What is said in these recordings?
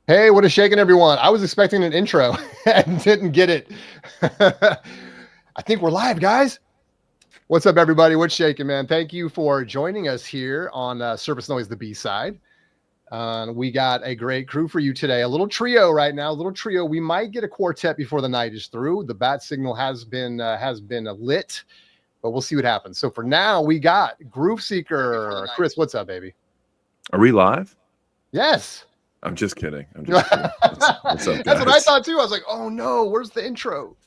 Hey, what is shaking, everyone? I was expecting an intro and didn't get it. I think we're live, guys. What's up, everybody? What's shaking, man? Thank you for joining us here on Surface Noise, the B-side. We got a great crew for you today. A little trio right now, a little trio. We might get a quartet before the night is through. The bat signal has been lit, but we'll see what happens. So for now, we got Groove Seeker. Chris, what's up, baby? Are we live? Yes. I'm just kidding. What's up, guys? That's what I thought too. I was like, oh no, where's the intro?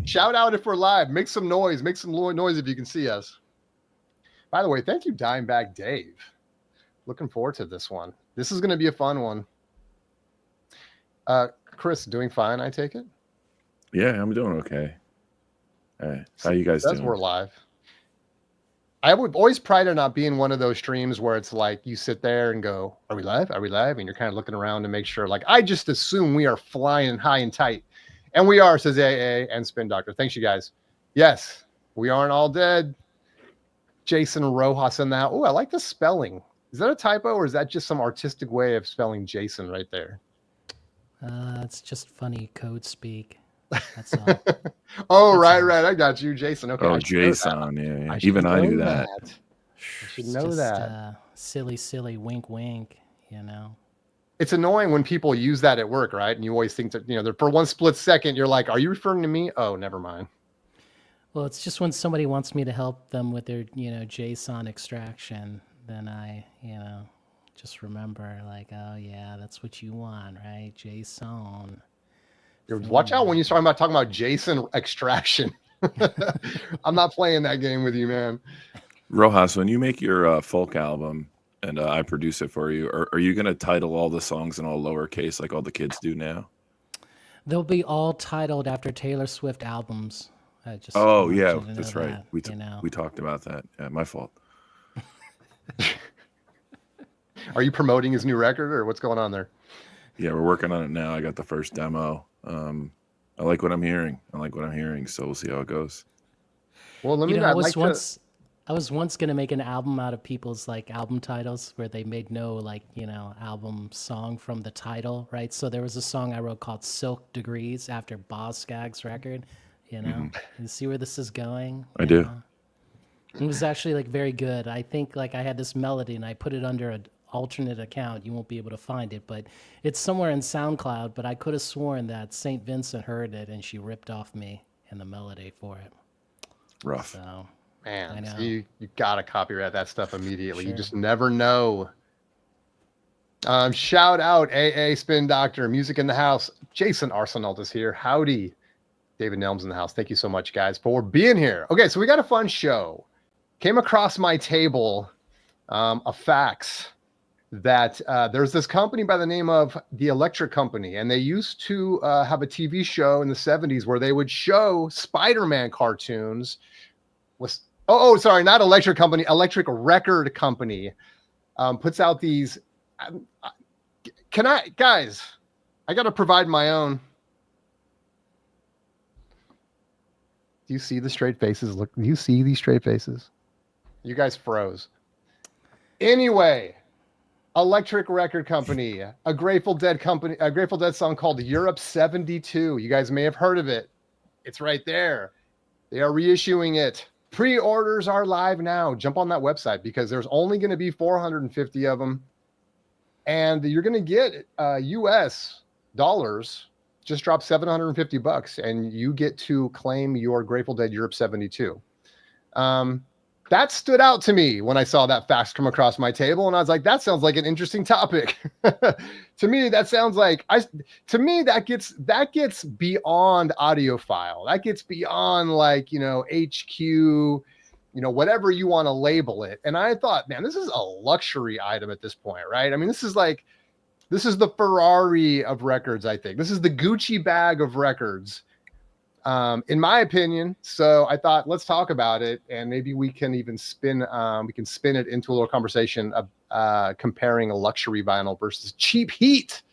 Shout out if we're live. Make some noise. Make some noise if you can see us. By the way, thank you, Dimebag Dave. Looking forward to this one. This is going to be a fun one. Chris, doing fine, I take it? Yeah, I'm doing okay. How you guys doing? We're live. I would always pride on not being one of those streams where it's like you sit there and go, are we live? Are we live? And you're kind of looking around to make sure. Like, I just assume we are flying high and tight. And we are, says AA and Spin Doctor. Thanks, you guys. Yes, we aren't all dead. Jason Rojas in that. Oh, I like the spelling. Is that a typo or is that just some artistic way of spelling Jason right there? It's just funny code speak. That's all. Oh, right. I got you, Jason. Okay. Oh, Jason. Yeah. Even I knew that. I should know that. Silly wink, you know. It's annoying when people use that at work, right? And you always think that, for one split second, you're like, are you referring to me? Oh, never mind. Well, it's just when somebody wants me to help them with their, JSON extraction, then I, just remember like, oh yeah, that's what you want, right? JSON. Watch out when you start talking about JSON extraction. I'm not playing that game with you, man. Rojas, when you make your folk album and I produce it for you, are you going to title all the songs in all lowercase like all the kids do now? They'll be all titled after Taylor Swift albums. Oh, yeah, that's right. We talked about that. Yeah, my fault. Are you promoting his new record or what's going on there? Yeah, we're working on it now. I got the first demo. I like what I'm hearing. So we'll see how it goes. Well, let me. I was once gonna make an album out of people's like album titles where they made no album song from the title, right? So there was a song I wrote called "Silk Degrees" after Boz Scaggs' record. You see where this is going? I do. It was actually very good. I think I had this melody and I put it under an alternate account. You won't be able to find it, but it's somewhere in SoundCloud. But I could have sworn that St. Vincent heard it and she ripped off me in the melody for it. Rough. So, man, you gotta copyright that stuff immediately. Sure. You just never know. Shout out AA Spin Doctor, music in the house. Jason Arsenault is here. Howdy. David Nelms in the house. Thank you so much, guys, for being here. Okay, so we got a fun show. Came across my table a fax that there's this company by the name of the Electric Company, and they used to have a TV show in the 70s where they would show Spider-Man cartoons. Sorry, not Electric Company, Electric Record Company puts out these. Guys, I got to provide my own. Do you see the straight faces? Look, do you see these straight faces? You guys froze. Anyway, Electric Record Company, a Grateful Dead song called Europe 72. You guys may have heard of it. It's right there. They are reissuing it. Pre-orders are live now. Jump on that website because there's only going to be 450 of them. And you're going to get US dollars. Just drop $750 and you get to claim your Grateful Dead Europe 72. That stood out to me when I saw that fax come across my table, and I was like, that sounds like an interesting topic. To me, that sounds like that gets beyond audiophile. That gets beyond HQ, whatever you want to label it. And I thought, man, this is a luxury item at this point, right? I mean, this is the Ferrari of records, I think. This is the Gucci bag of records, in my opinion. So I thought, let's talk about it, and maybe we can even spin it into a little conversation of comparing a luxury vinyl versus cheap heat,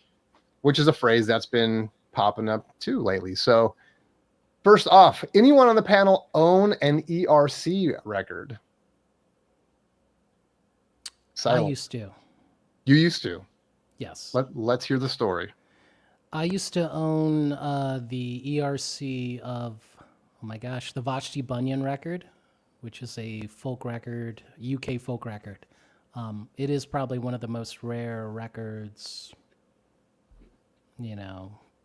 which is a phrase that's been popping up too lately. So first off, anyone on the panel own an ERC record? Silent. I used to. You used to? Yes. Let's hear the story. I used to own the ERC of, oh my gosh, the Vashti Bunyan record, which is a folk record, UK folk record. It is probably one of the most rare records,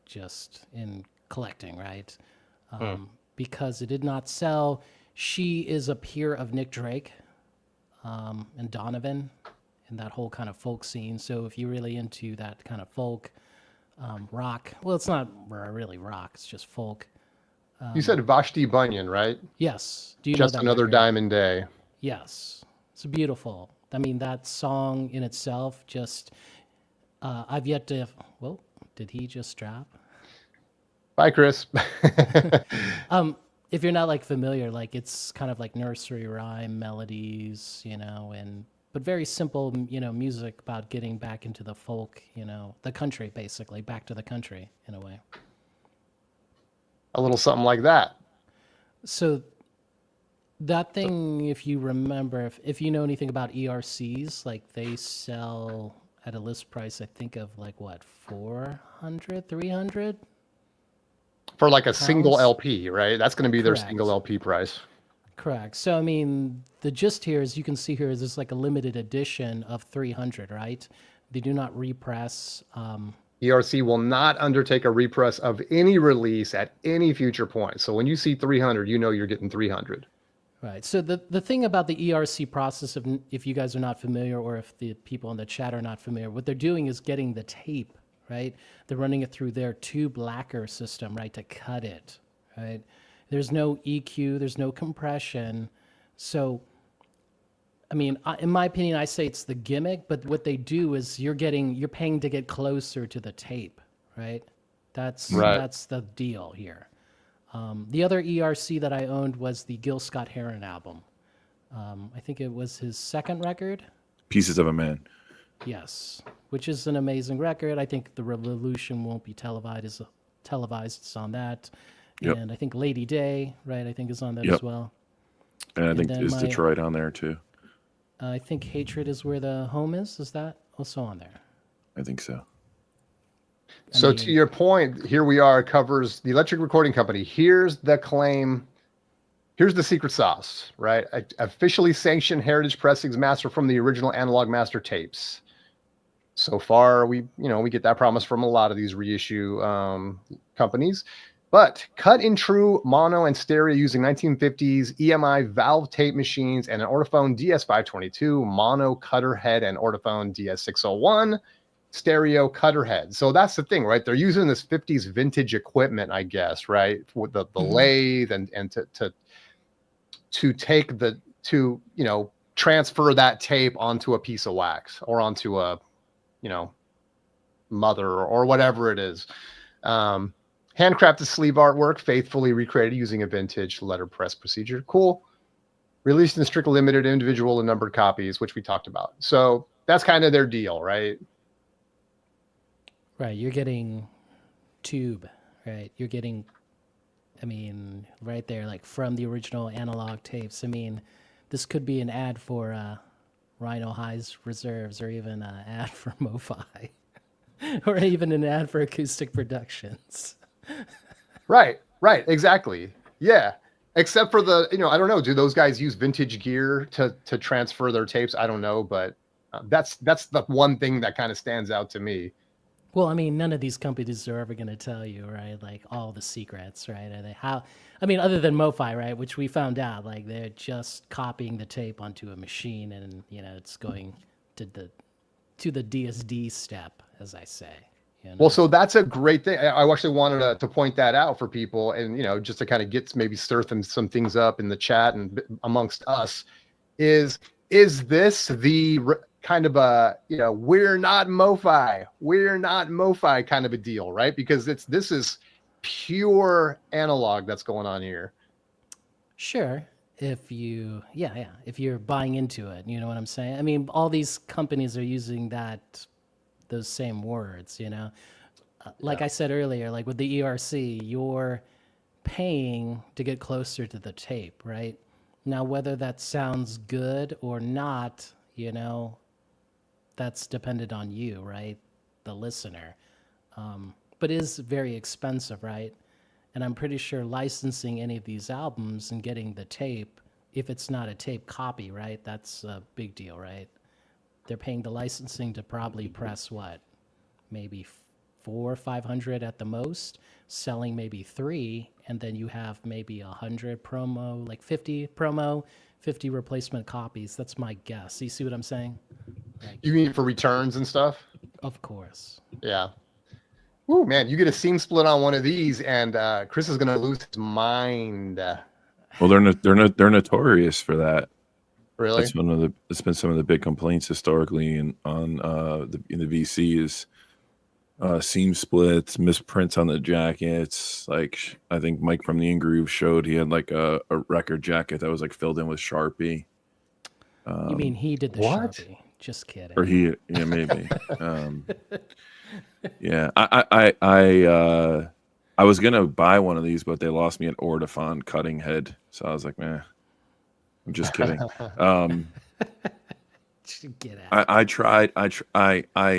just in collecting, right? Because it did not sell. She is a peer of Nick Drake and Donovan and that whole kind of folk scene. So if you're really into that kind of folk, rock, well, it's not really rock, it's just folk. You said Vashti Bunyan, right? Yes. Do you Just know that Another record? Diamond Day. Yes. It's beautiful. I mean, that song in itself just, I've yet to, well, did he just drop? Bye, Chris. If you're not like familiar, like it's kind of like nursery rhyme melodies, but very simple, music about getting back into the folk, the country, basically, back to the country in a way. A little something like that. So that thing, if you remember, if you know anything about ERCs, like they sell at a list price, I think of like what, 400, 300? For like a single Pounds? LP, right? That's going to be their Correct. single LP price. Correct. So, I mean, the gist here, as you can see here, is there's like a limited edition of 300, right? They do not repress. ERC will not undertake a repress of any release at any future point. So when you see 300, you know you're getting 300. Right. So the thing about the ERC process, if you guys are not familiar, or if the people in the chat are not familiar, what they're doing is getting the tape, right? They're running it through their tube lacquer system, right, to cut it, right? There's no EQ, there's no compression. So, I mean, in my opinion, I say it's the gimmick, but what they do is you're paying to get closer to the tape, right? That's the deal here. The other ERC that I owned was the Gil Scott-Heron album. I think it was his second record. Pieces of a Man. Yes, which is an amazing record. I think The Revolution won't be televised. It's on that. Yep. And I think Lady Day, right, I think is on that Yep. as well. And I think then is Detroit on there too. I think Hatred is Where the Home Is. Is that also on there? I think so. So to your point, here we are, covers the Electric Recording Company. Here's the claim. Here's the secret sauce, right? Officially sanctioned heritage pressings master from the original analog master tapes. So far, we get that promise from a lot of these reissue companies. But cut in true mono and stereo using 1950s EMI valve tape machines and an Ortophone DS522, mono cutter head, and Ortophone DS601 stereo cutter head. So that's the thing, right? They're using this 50s vintage equipment, I guess, right? With the lathe and to take transfer that tape onto a piece of wax or onto a, mother or whatever it is. Handcrafted sleeve artwork, faithfully recreated using a vintage letterpress procedure. Cool. Released in strict limited individual and numbered copies, which we talked about. So that's kind of their deal, right? Right. You're getting tube, right? You're getting, right there, like from the original analog tapes. This could be an ad for Rhino High's Reserves, or even an ad for MoFi, or even an ad for Acoustic Productions. Right, exactly. Yeah. Except for the, I don't know, do those guys use vintage gear to transfer their tapes? I don't know, but that's the one thing that kind of stands out to me. Well, none of these companies are ever going to tell you, right? Like all the secrets, right? Other than MoFi, right? Which we found out, like they're just copying the tape onto a machine, and it's going to the DSD step, as I say. Well, so that's a great thing. I actually wanted to point that out for people, and just to kind of maybe stir some things up in the chat and amongst us. Is this the kind of a we're not MoFi kind of a deal, right? Because this is pure analog that's going on here. Sure. If you're buying into it, you know what I'm saying? All these companies are using those same words, like I said earlier, like with the ERC, you're paying to get closer to the tape, right? Now, whether that sounds good or not, that's dependent on you, right? the listener, but is very expensive, right? And I'm pretty sure licensing any of these albums and getting the tape, if it's not a tape copy, right, that's a big deal, right? They're paying the licensing to probably press what, maybe 400 or 500 at the most, selling maybe 3, and then you have maybe 100 promo, like 50 promo, 50 replacement copies. That's my guess. You see what I'm saying? You mean for returns and stuff? Of course. Yeah. Ooh, man, you get a scene split on one of these, and Chris is gonna lose his mind. Well, they're notorious for that. Really? It's been some of the big complaints historically in the VC is seam splits, misprints on the jackets. Like I think Mike from the In-Groove showed he had like a record jacket that was like filled in with Sharpie. You mean he did the what? Sharpie? Just kidding. Or yeah, maybe. Yeah, I was gonna buy one of these, but they lost me an Ortofon cutting head, so I was like, man, I'm just kidding. Get out. I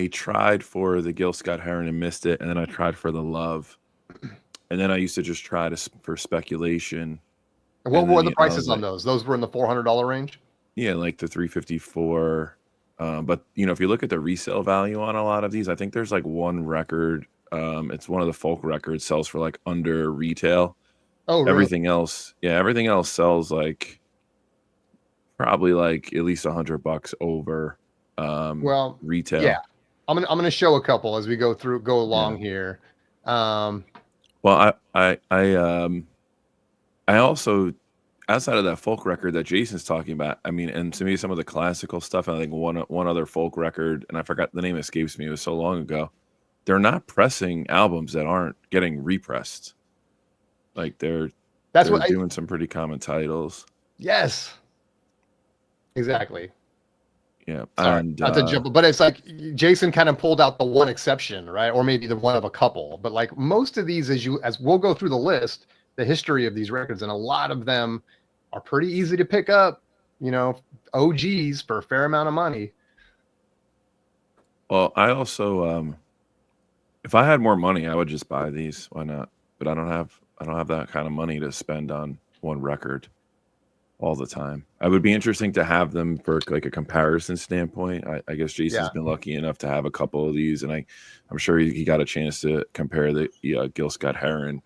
tried for the Gil Scott Heron and missed it, and then I tried for the Love, and then I used to just try for speculation. And what And were then, the prices on those? Those were in the $400 range. Yeah, like the 354. But if you look at the resale value on a lot of these, I think there's like one record. It's one of the folk records sells for like under retail. Oh, really? Everything else sells like probably like at least $100 over Well, retail. yeah. I'm gonna show a couple as we go along here. Well, I also, outside of that folk record that Jason's talking about, I mean, and to me, some of the classical stuff, I think one other folk record, and I forgot the name, escapes me. It was so long ago. They're not pressing albums that aren't getting repressed. Like they're doing some pretty common titles. Yes. Exactly. Yeah. Sorry, And not to jump, but it's like Jason kind of pulled out the one exception, right? Or maybe the one of a couple. But like most of these, as we'll go through the list, the history of these records, and a lot of them are pretty easy to pick up, OGs for a fair amount of money. Well, I also, if I had more money, I would just buy these. Why not? But I don't have that kind of money to spend on one record all the time. It would be interesting to have them for like a comparison standpoint. I guess Jason's been lucky enough to have a couple of these, and I'm sure he got a chance to compare the Gil Scott Heron.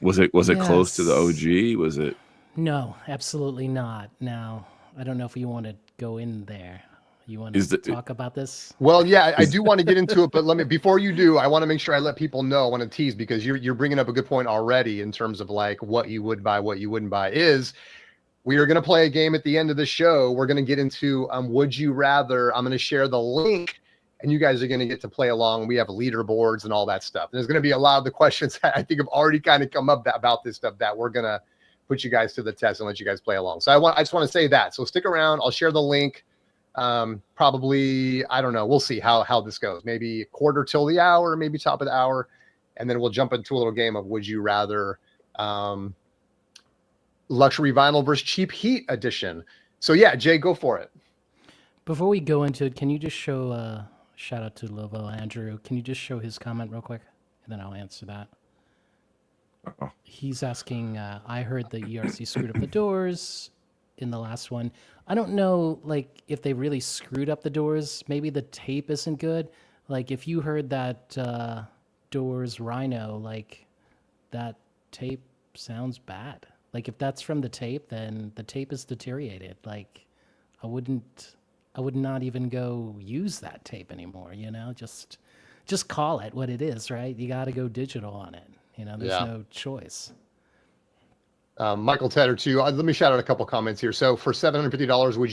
Was it close to the OG? Was it? No, absolutely not. Now, I don't know if you want to go in there. You want to talk about this? Well, yeah, I do want to get into it, but before you do, I want to make sure I let people know. I want to tease because you're bringing up a good point already in terms of like what you would buy, what you wouldn't buy. We are going to play a game at the end of the show. We're going to get into Would You Rather. I'm going to share the link, and you guys are going to get to play along. We have leaderboards and all that stuff. There's going to be a lot of the questions that I think have already kind of come up about this stuff that we're going to put you guys to the test and let you guys play along. So I just want to say that. So stick around. I'll share the link. Probably, I don't know. We'll see how this goes. Maybe a quarter till the hour, maybe top of the hour. And then we'll jump into a little game of Would You Rather, luxury vinyl versus cheap heat edition. So yeah, Jay, go for it. Before we go into it, can you just show, shout out to Lovo Andrew. Can you just show his comment real quick? And then I'll answer that. Uh-oh. He's asking, I heard the ERC screwed up the doors in the last one. I don't know, like, if they really screwed up the doors. Maybe the tape isn't good. Like, if you heard that Doors Rhino, like, that tape sounds bad. Like, if that's from the tape, then the tape is deteriorated. Like, I would not even go use that tape anymore, Just call it what it is, right? You got to go digital on it. There's no choice. Michael Tedder too. Let me shout out a couple comments here. So for $750, would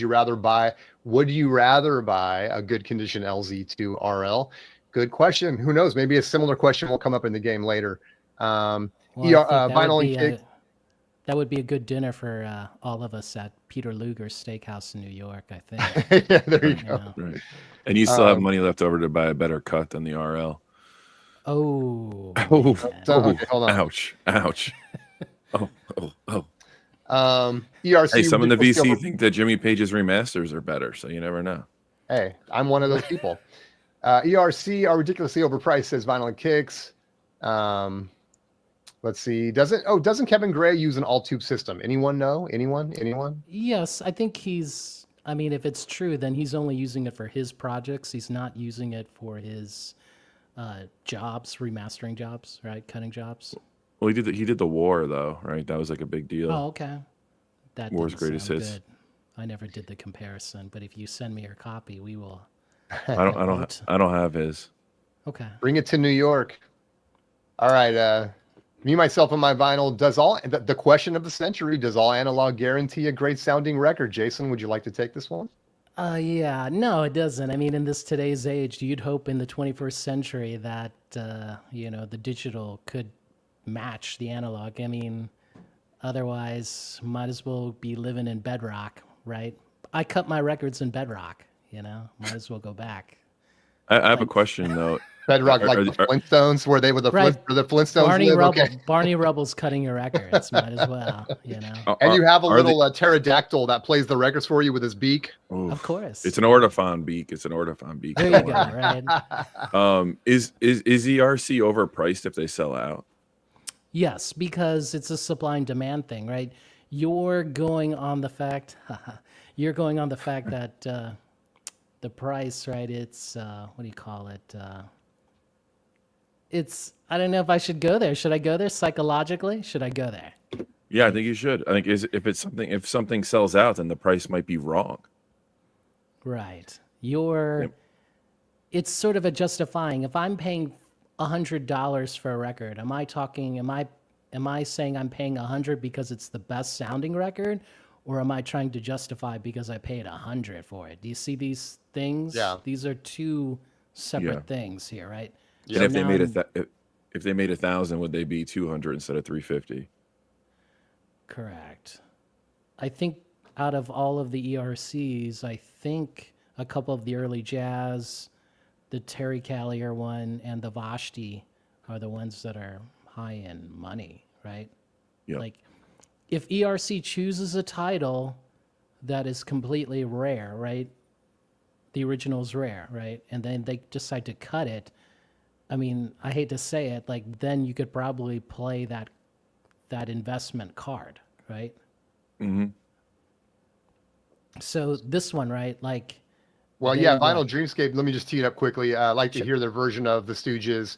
you rather buy a good condition LZ2 RL? Good question. Who knows? Maybe a similar question will come up in the game later. Vinyl and kick. That would be a good dinner for all of us at Peter Luger's Steakhouse in New York, I think. Yeah, there you go. Right. And you still have money left over to buy a better cut than the RL. Oh. Okay, hold on. Ouch. Oh. ERC. Hey, some in the VC think that Jimmy Page's remasters are better, so you never know. Hey, I'm one of those people. ERC are ridiculously overpriced, says Vinyl and Kicks. Let's see. Doesn't Kevin Gray use an all tube system? Anyone know? Anyone? Yes, I think I mean, if it's true, then he's only using it for his projects. He's not using it for his jobs, remastering jobs, right? Cutting jobs. Well, he did the War though, right? That was like a big deal. Oh, okay. That War's didn't greatest sound hits. good. I never did the comparison, but if you send me your copy, we will. I don't have his. Okay. Bring it to New York. All right. Me, myself, and my vinyl. The question of the century? Does all analog guarantee a great sounding record? Jason, would you like to take this one? Yeah, no, it doesn't. I mean, in today's age, you'd hope in the 21st century that the digital could match the analog. I mean, otherwise, might as well be living in bedrock, right? I cut my records in bedrock. Might as well go back. I have a question though. Bedrock, like the Flintstones, where they were the Right. the Flintstones. Barney live? Rubble. Okay. Barney Rubble's cutting your records. Might as well. And you have a Are little pterodactyl that plays the records for you with his beak. Oof. Of course. It's an audiophile beak. There you go. Right. Is ERC overpriced if they sell out? Yes, because it's a supply and demand thing, right? You're going on the fact that the price, right? It's what do you call it? I don't know if I should go there. Should I go there psychologically? Should I go there? Yeah, I think you should. I think if something sells out, then the price might be wrong. Right. It's sort of a justifying. If I'm paying $100 for a record, am I saying I'm paying $100 because it's the best sounding record, or am I trying to justify because I paid $100 for it? Do you see these things? Yeah. These are two separate things here, right? And So if they now made I'm- if they made 1,000, would they be 200 instead of 350? Correct. I think out of all of the ERCs, I think a couple of the early jazz, the Terry Callier one, and the Vashti are the ones that are high in money, right? Yeah. Like, if ERC chooses a title that is completely rare, right? The original is rare, right? And then they decide to cut it. I mean, I hate to say it, like, then you could probably play that investment card, right? Mm-hmm. So this one, right? Like, Well, There yeah, you go. Vinyl Dreamscape. Let me just tee it up quickly. I like to hear their version of the Stooges,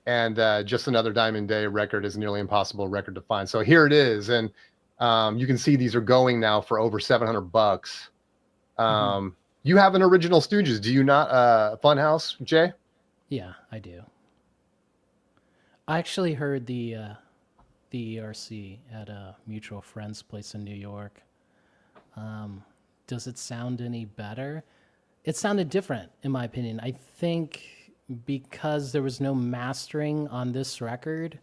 and Just Another Diamond Day record is a nearly impossible record to find. So here it is, and you can see these are going now for over $700. You have an original Stooges, do you not? Funhouse, Jay? yeah, I do. I actually heard the ERC at a mutual friend's place in New York. Does it sound any better? It sounded different, in my opinion. I think because there was no mastering on this record,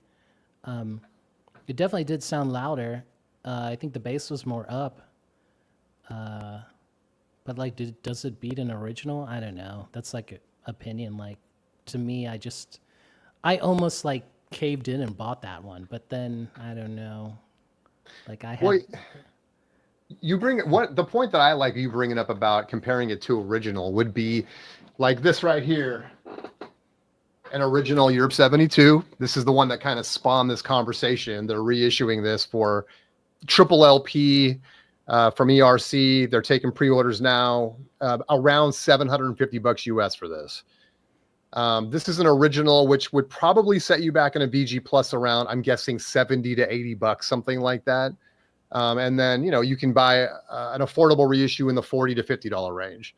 it definitely did sound louder. I think the bass was more up. But like, does it beat an original? I don't know. That's like opinion. Like, to me, I almost like caved in and bought that one. But then I don't know. Like I had. Well, the point that I like you bringing up about comparing it to original would be like this right here. An original Europe 72. This is the one that kind of spawned this conversation. They're reissuing this for triple LP from ERC. They're taking pre-orders now, around $750 US for this. This is an original, which would probably set you back in a VG Plus around, I'm guessing, $70 to $80, something like that. And then, you can buy an affordable reissue in the $40 to $50 range.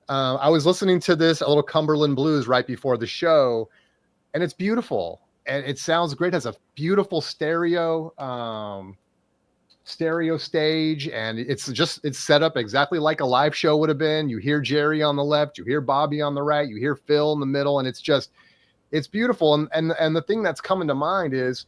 I was listening to this, a little Cumberland Blues, right before the show, and it's beautiful. And it sounds great. It has a beautiful stereo stage, and it's set up exactly like a live show would have been. You hear Jerry on the left, you hear Bobby on the right, you hear Phil in the middle, and it's beautiful. And the thing that's coming to mind is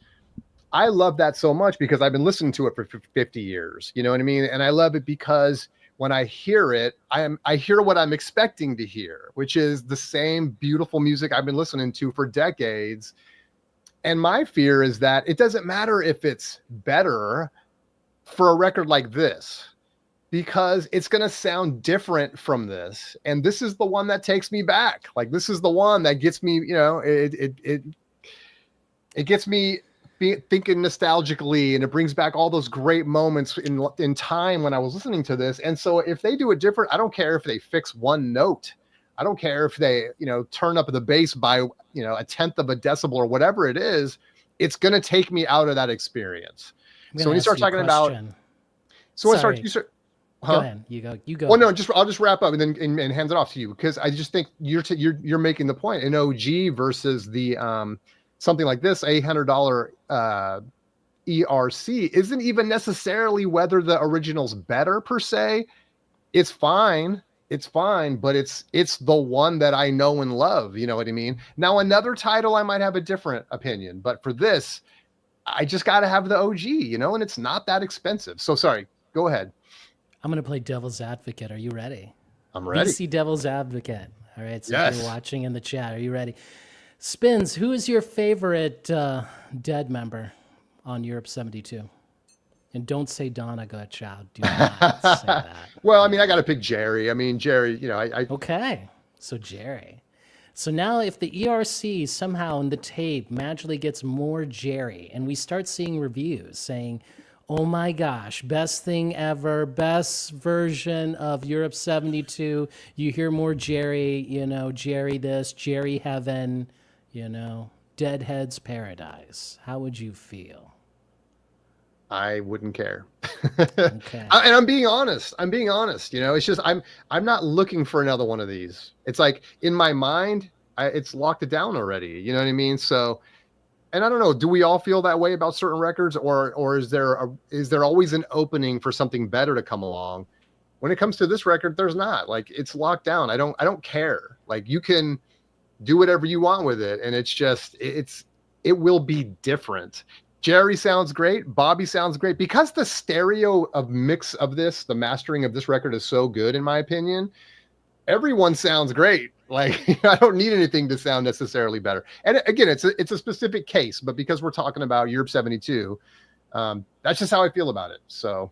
I love that so much because I've been listening to it for 50 years. You know what I mean? And I love it because when I hear it, I hear what I'm expecting to hear, which is the same beautiful music I've been listening to for decades. And my fear is that it doesn't matter if it's better for a record like this. because it's going to sound different from this. And this is the one that takes me back. Like, this is the one that gets me, it gets me thinking nostalgically, and it brings back all those great moments in time when I was listening to this. And so if they do it different, I don't care if they fix one note. I don't care if they, turn up the bass by, a tenth of a decibel or whatever it is. It's going to take me out of that experience. So when you start talking about, Go ahead. You go. Well, no, I'll just wrap up and then and hand it off to you, because I just think you're making the point. An OG versus the something like this $800 ERC isn't even necessarily whether the original's better per se. It's fine, but it's the one that I know and love. You know what I mean? Now, another title I might have a different opinion, but for this, I just got to have the OG, and it's not that expensive. So sorry, go ahead. I'm going to play devil's advocate. Are you ready? I'm ready. BC devil's advocate. All right. So yes. If you're watching in the chat, are you ready? Spins, who is your favorite Dead member on Europe 72? And don't say Donna Gottschalk. Do not say that. Well, I mean, I got to pick Jerry. I mean, Jerry, Okay. So Jerry. So now if the ERC somehow in the tape magically gets more Jerry, and we start seeing reviews saying, oh my gosh, best thing ever, best version of Europe 72. You hear more Jerry, Jerry this, Jerry heaven, Deadhead's paradise. How would you feel? I wouldn't care. Okay. And I'm being honest. It's just, I'm not looking for another one of these. It's like in my mind, it's locked it down already. You know what I mean? So, and I don't know, do we all feel that way about certain records, or is there always an opening for something better to come along? When it comes to this record, there's not. Like, it's locked down. I don't care. Like, you can do whatever you want with it, and it's just it will be different. Jerry sounds great, Bobby sounds great, because the stereo of mix of this, the mastering of this record is so good, in my opinion. Everyone sounds great. Like, I don't need anything to sound necessarily better. And again, it's a specific case, but because we're talking about Europe 72, that's just how I feel about it. So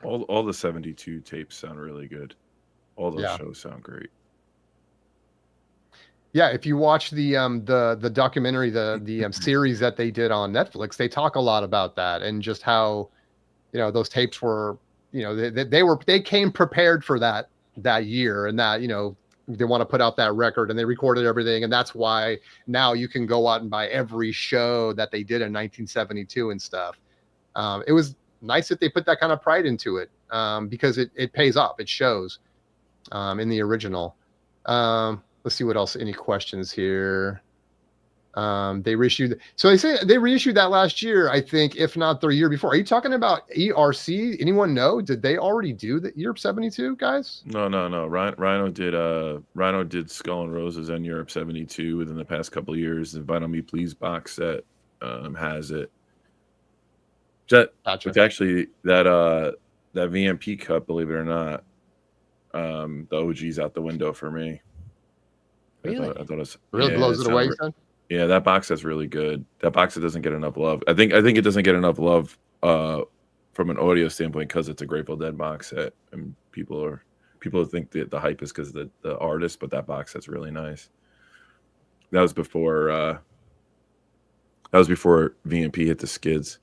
all the 72 tapes sound really good. All those shows sound great. Yeah, if you watch the documentary, the series that they did on Netflix, they talk a lot about that, and just how, those tapes were, they came prepared for that year, and that, they want to put out that record, and they recorded everything, and that's why now you can go out and buy every show that they did in 1972 and stuff. It was nice that they put that kind of pride into it, because it pays off. It shows in the original. Let's see what else. Any questions here? They reissued. So they say they reissued that last year, I think, if not the year before. Are you talking about ERC? Anyone know? Did they already do the Europe 72, guys? No. Rhino did Skull and Roses and Europe 72 within the past couple of years. The Vinyl Me Please box set has it. Gotcha. It's actually that VMP cut, believe it or not, the OG's out the window for me. Really? I thought it was, Really blows it away, son? Yeah, that box set's really good. That box set doesn't get enough love. I think it doesn't get enough love from an audio standpoint because it's a Grateful Dead box set, and people think that the hype is because of the artist, but that box set's really nice. That was before VMP hit the skids.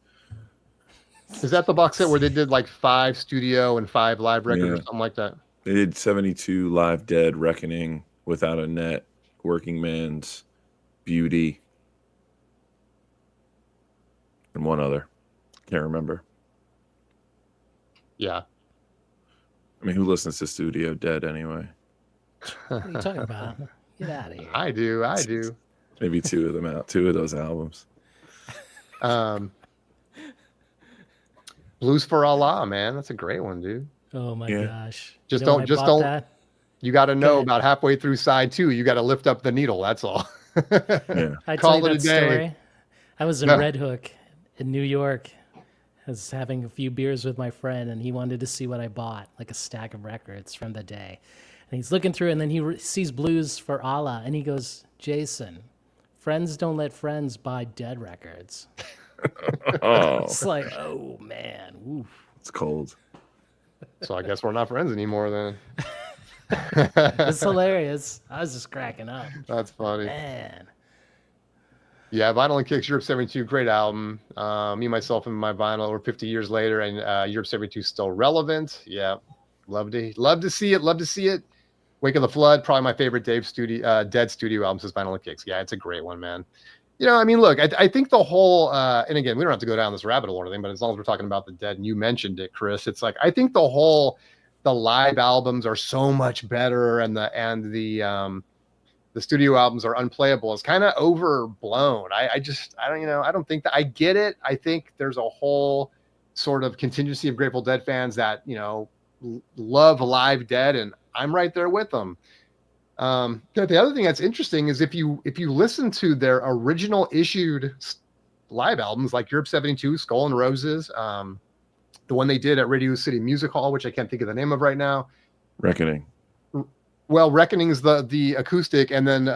Is that the box set where they did like 5 studio and 5 live records or something like that? They did 72 Live Dead, Reckoning, Without a Net, Working Man's, Beauty, and one other. Can't remember. Yeah. I mean, who listens to Studio Dead anyway? What are you talking about? Get out of here. I do. Maybe 2 of those albums. Blues for Allah, man. That's a great one, dude. Oh my gosh. Just don't. That? You got to know about halfway through side 2. You got to lift up the needle. That's all. Yeah. I Call tell you it that a day. story. I was in Red Hook in New York. I was having a few beers with my friend, and he wanted to see what I bought, like a stack of records from the day. And he's looking through, and then he sees Blues for Allah, and he goes, Jason, friends don't let friends buy Dead records. Oh, It's like, oh man, oof. it's cold. So I guess we're not friends anymore then. It's hilarious. I was just cracking up. That's funny. Man. Yeah, Vinyl and Kicks, Europe 72, great album. Me, myself, and my vinyl were 50 years later, and Europe 72 is still relevant. Yeah, love to see it. Love to see it. Wake of the Flood, probably my favorite Dead studio album is Vinyl and Kicks. Yeah, it's a great one, man. You know, I mean, look, I think the whole, and again, we don't have to go down this rabbit hole or anything, but as long as we're talking about the Dead, and you mentioned it, Chris, it's like, I think the live albums are so much better, and the studio albums are unplayable. It's kind of overblown. I don't think that I get it. I think there's a whole sort of contingency of Grateful Dead fans that, love Live Dead, and I'm right there with them. The other thing that's interesting is if you listen to their original issued live albums, like Europe 72, Skull and Roses, the one they did at Radio City Music Hall, which I can't think of the name of right now. Reckoning. Well, Reckoning is the acoustic, and then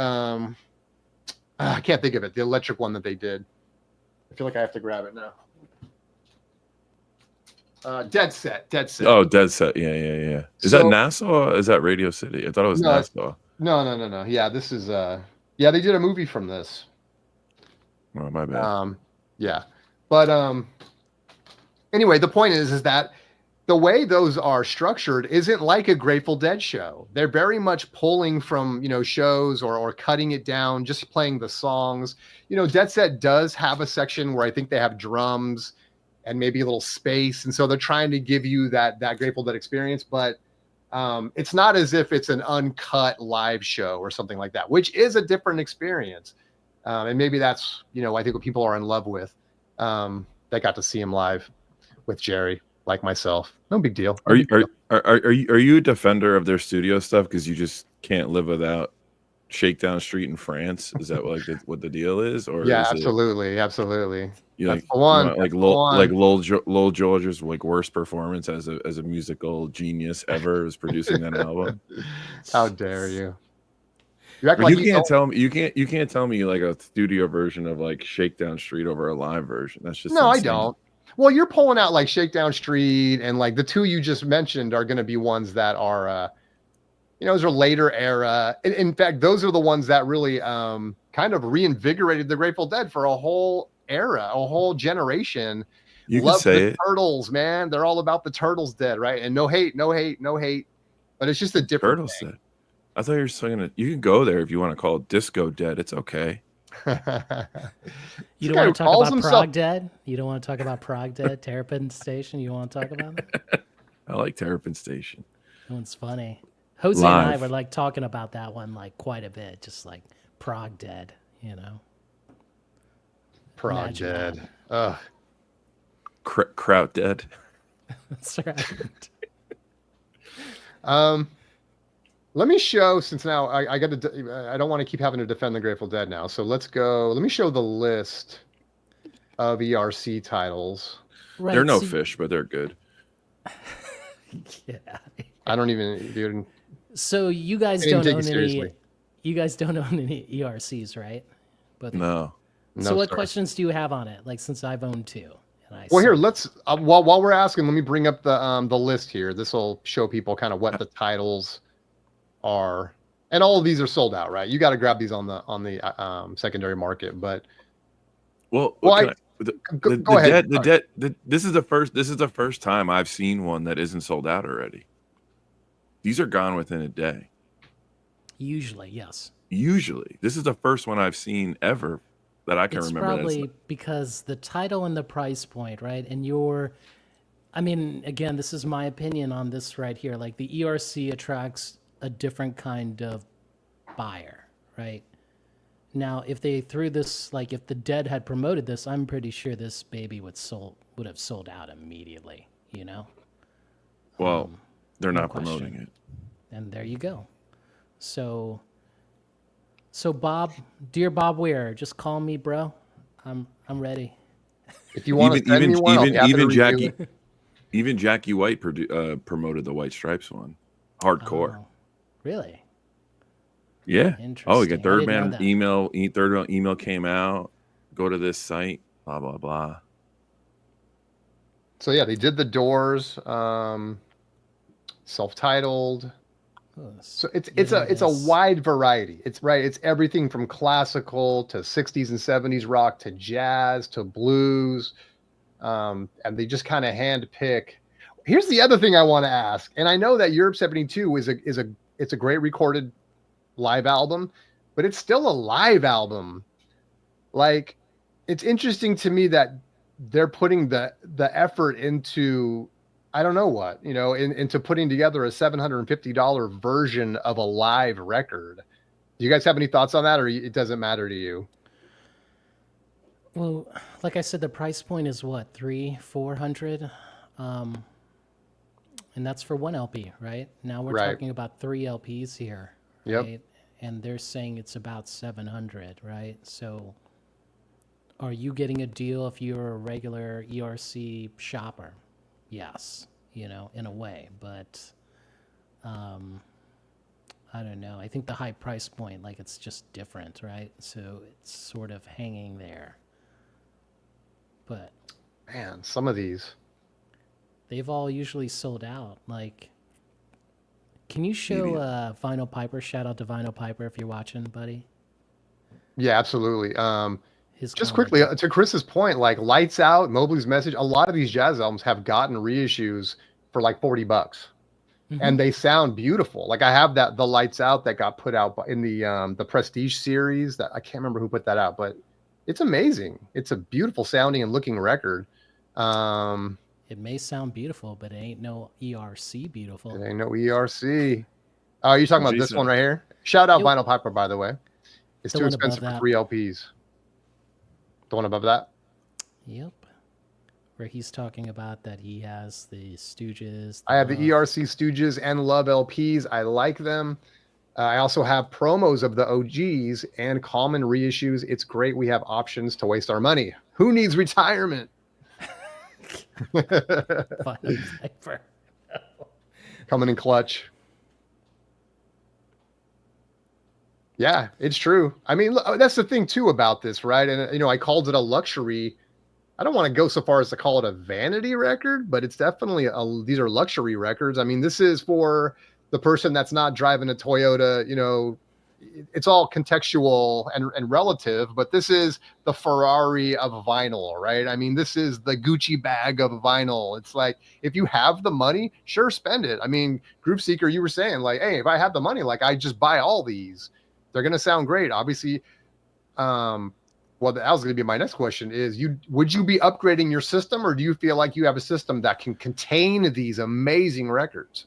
I can't think of it. The electric one that they did. I feel like I have to grab it now. Dead Set. Oh, Dead Set. Yeah. Is that Nassau or is that Radio City? I thought it was Nassau. No. Yeah, this is they did a movie from this. Oh, my bad. Yeah. But anyway, the point is that the way those are structured isn't like a Grateful Dead show. They're very much pulling from, shows or cutting it down, just playing the songs. Dead Set does have a section where I think they have drums and maybe a little space. And so they're trying to give you that Grateful Dead experience, but it's not as if it's an uncut live show or something like that, which is a different experience. And maybe that's, I think what people are in love with. They got to see him live with Jerry, like myself. No big deal. Are you a defender of their studio stuff because you just can't live without Shakedown Street in France? Is that what the deal is? Or yeah, is absolutely. You That's like the one. Lowell George's worst performance as a musical genius ever was producing that album. How dare you? You can't tell me you can't tell me like a studio version of like Shakedown Street over a live version. That's just no, insane. I don't. Well, you're pulling out like Shakedown Street, and like the two you just mentioned are going to be ones that are, those are later era. In fact, those are the ones that really kind of reinvigorated the Grateful Dead for a whole era, a whole generation. You Love can say the Turtles, man. They're all about the Turtles Dead, right? And no hate. But it's just a different Turtles thing. Dead. I thought you were saying it. You can go there if you want to call it Disco Dead. It's okay. You don't want to talk about Prog Dead? You don't want to talk about Prog Dead, Terrapin Station? You want to talk about that? I like Terrapin Station. That one's funny. Jose and I were like talking about that one like quite a bit, just like Prog Dead, Prog Dead. Ugh. Kraut Dead. That's right. Let me show, since now I don't want to keep having to defend the Grateful Dead now. So let's go. Let me show the list of ERC titles. Right, they're no fish, but they're good. Yeah. I don't even, dude. So you guys don't own any. You guys don't own any ERCs, right? But no. So what questions do you have on it? Like, since I've owned two. Well, here, let's while we're asking, let me bring up the list here. This will show people kind of what the titles are, and all of these are sold out, right? You got to grab these on the secondary market, but go ahead. This is the first time I've seen one that isn't sold out already. These are gone within a day. Usually, yes. Usually, this is the first one I've seen ever that I can remember. It's probably because the title and the price point, right? And again, this is my opinion on this right here. Like, the ERC attracts a different kind of buyer, right? Now, if they threw this, like if the Dead had promoted this, I'm pretty sure this baby would have sold out immediately, Well, they're not promoting it. And there you go. So Bob, dear Bob Weir, just call me, bro. I'm ready. If you want to send me one, even Jackie White promoted the White Stripes one, hardcore. Oh, really? Yeah. Interesting. Oh, we got Third Man email. Third Man email came out. Go to this site. Blah blah blah. So yeah, they did the Doors. self-titled. Oh, So it's a wide variety. It's right. It's everything from classical to 60s and 70s rock to jazz to blues. And they just kind of hand pick. Here's the other thing I want to ask, and I know that Europe 72 it's a great recorded live album, but it's still a live album. Like, it's interesting to me that they're putting the effort into, I don't know what, into putting together a $750 version of a live record. Do you guys have any thoughts on that, or it doesn't matter to you? Well, like I said, the price point is what, 300-400, and that's for one LP, right? Now we're Right. talking about 3 LPs here, Yep. right? And they're saying it's about 700, right? So, are you getting a deal if you're a regular ERC shopper? Yes, in a way, but I don't know. I think the high price point, like, it's just different, right? So it's sort of hanging there. But Man, some of these. they've all usually sold out. Like, can you show Vinyl Piper? Shout out to Vinyl Piper if you're watching, buddy. Yeah, absolutely. His Just comment. quickly to Chris's point, like Lights Out, Mobley's Message, a lot of these jazz albums have gotten reissues for like $40, and they sound beautiful. Like, I have the Lights Out that got put out in the Prestige series. That I can't remember who put that out, but it's amazing. It's a beautiful sounding and looking record. It may sound beautiful, but it ain't no ERC beautiful. It ain't no ERC. Oh, you're talking about this Jason. one right here? Shout out Yep. Vinyl Piper, by the way. It's The too one above expensive for that. 3 LPs. The one above that? Yep. Where he's talking about that he has the Stooges. I have the Love. ERC Stooges and Love LPs. I like them. I also have promos of the OGs and common reissues. It's great. We have options to waste our money. Who needs retirement? Vinyl Piper. Coming in clutch. Yeah, it's true. I mean, look, that's the thing too about this, right? And I called it a luxury. I don't want to go so far as to call it a vanity record, but it's definitely these are luxury records. I mean, this is for the person that's not driving a Toyota. It's all contextual and relative, but this is the Ferrari of vinyl, right? I mean, this is the Gucci bag of vinyl. It's like, if you have the money, sure, spend it. I mean, Groove Seeker, you were saying, like, hey, if I had the money, like, I just buy all these. They're going to sound great. Obviously, well, that was going to be my next question is, would you be upgrading your system, or do you feel like you have a system that can contain these amazing records?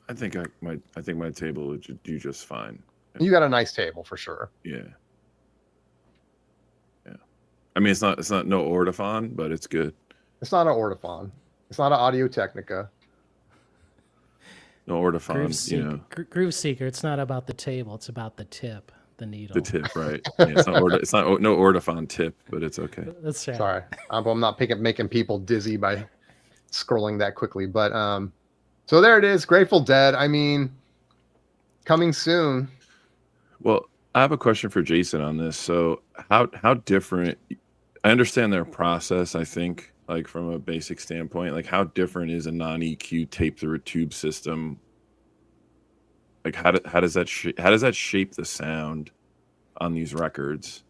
I think my table would do just fine. You got a nice table for sure. Yeah. I mean, it's not no Ordophon, but it's good. It's not an Ordophon. It's not an Audio Technica. No Ordophon, Groove Seeker. It's not about the table. It's about the tip, the needle. the tip, right? Yeah, it's not no Ordophon tip, but it's okay. That's right. Sorry, I'm not making people dizzy by scrolling that quickly. But so there it is. Grateful Dead. I mean, coming soon. Well, I have a question for Jason on this. So how different, I understand their process, I think, like from a basic standpoint, like how different is a non-EQ tape through a tube system? Like how does that shape the sound on these records?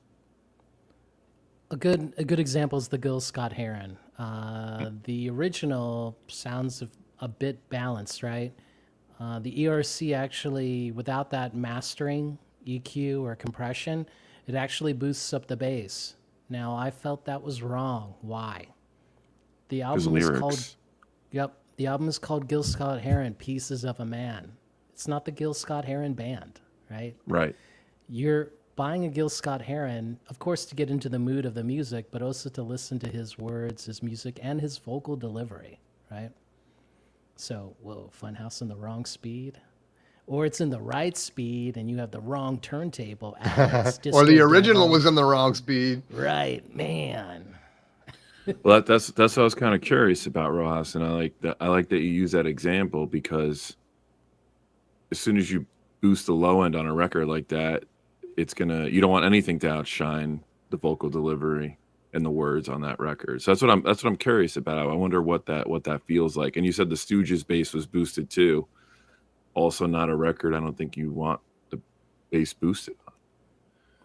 A good example is the Gil Scott Heron. The original sounds a bit balanced, right? The ERC actually, without that mastering EQ or compression, it actually boosts up the bass. Now, I felt that was wrong. Why? The album is called, the album is called Gil Scott Heron, Pieces of a Man. It's not the Gil Scott Heron band, right? Right. You're buying a Gil Scott Heron, of course, to get into the mood of the music, but also to listen to his words, his music, and his vocal delivery, right? So, whoa, Funhouse in the wrong speed? Or it's in the right speed and you have the wrong turntable. Or the original was in the wrong speed. Right, man. Well, that's what I was kind of curious about, Rojas, and I like that you use that example, because as soon as you boost the low end on a record like that, you don't want anything to outshine the vocal delivery. and the words on that record. So that's what I'm curious about. I wonder what that feels like. And you said the Stooges bass was boosted too. Also not a record I don't think you want the bass boosted on.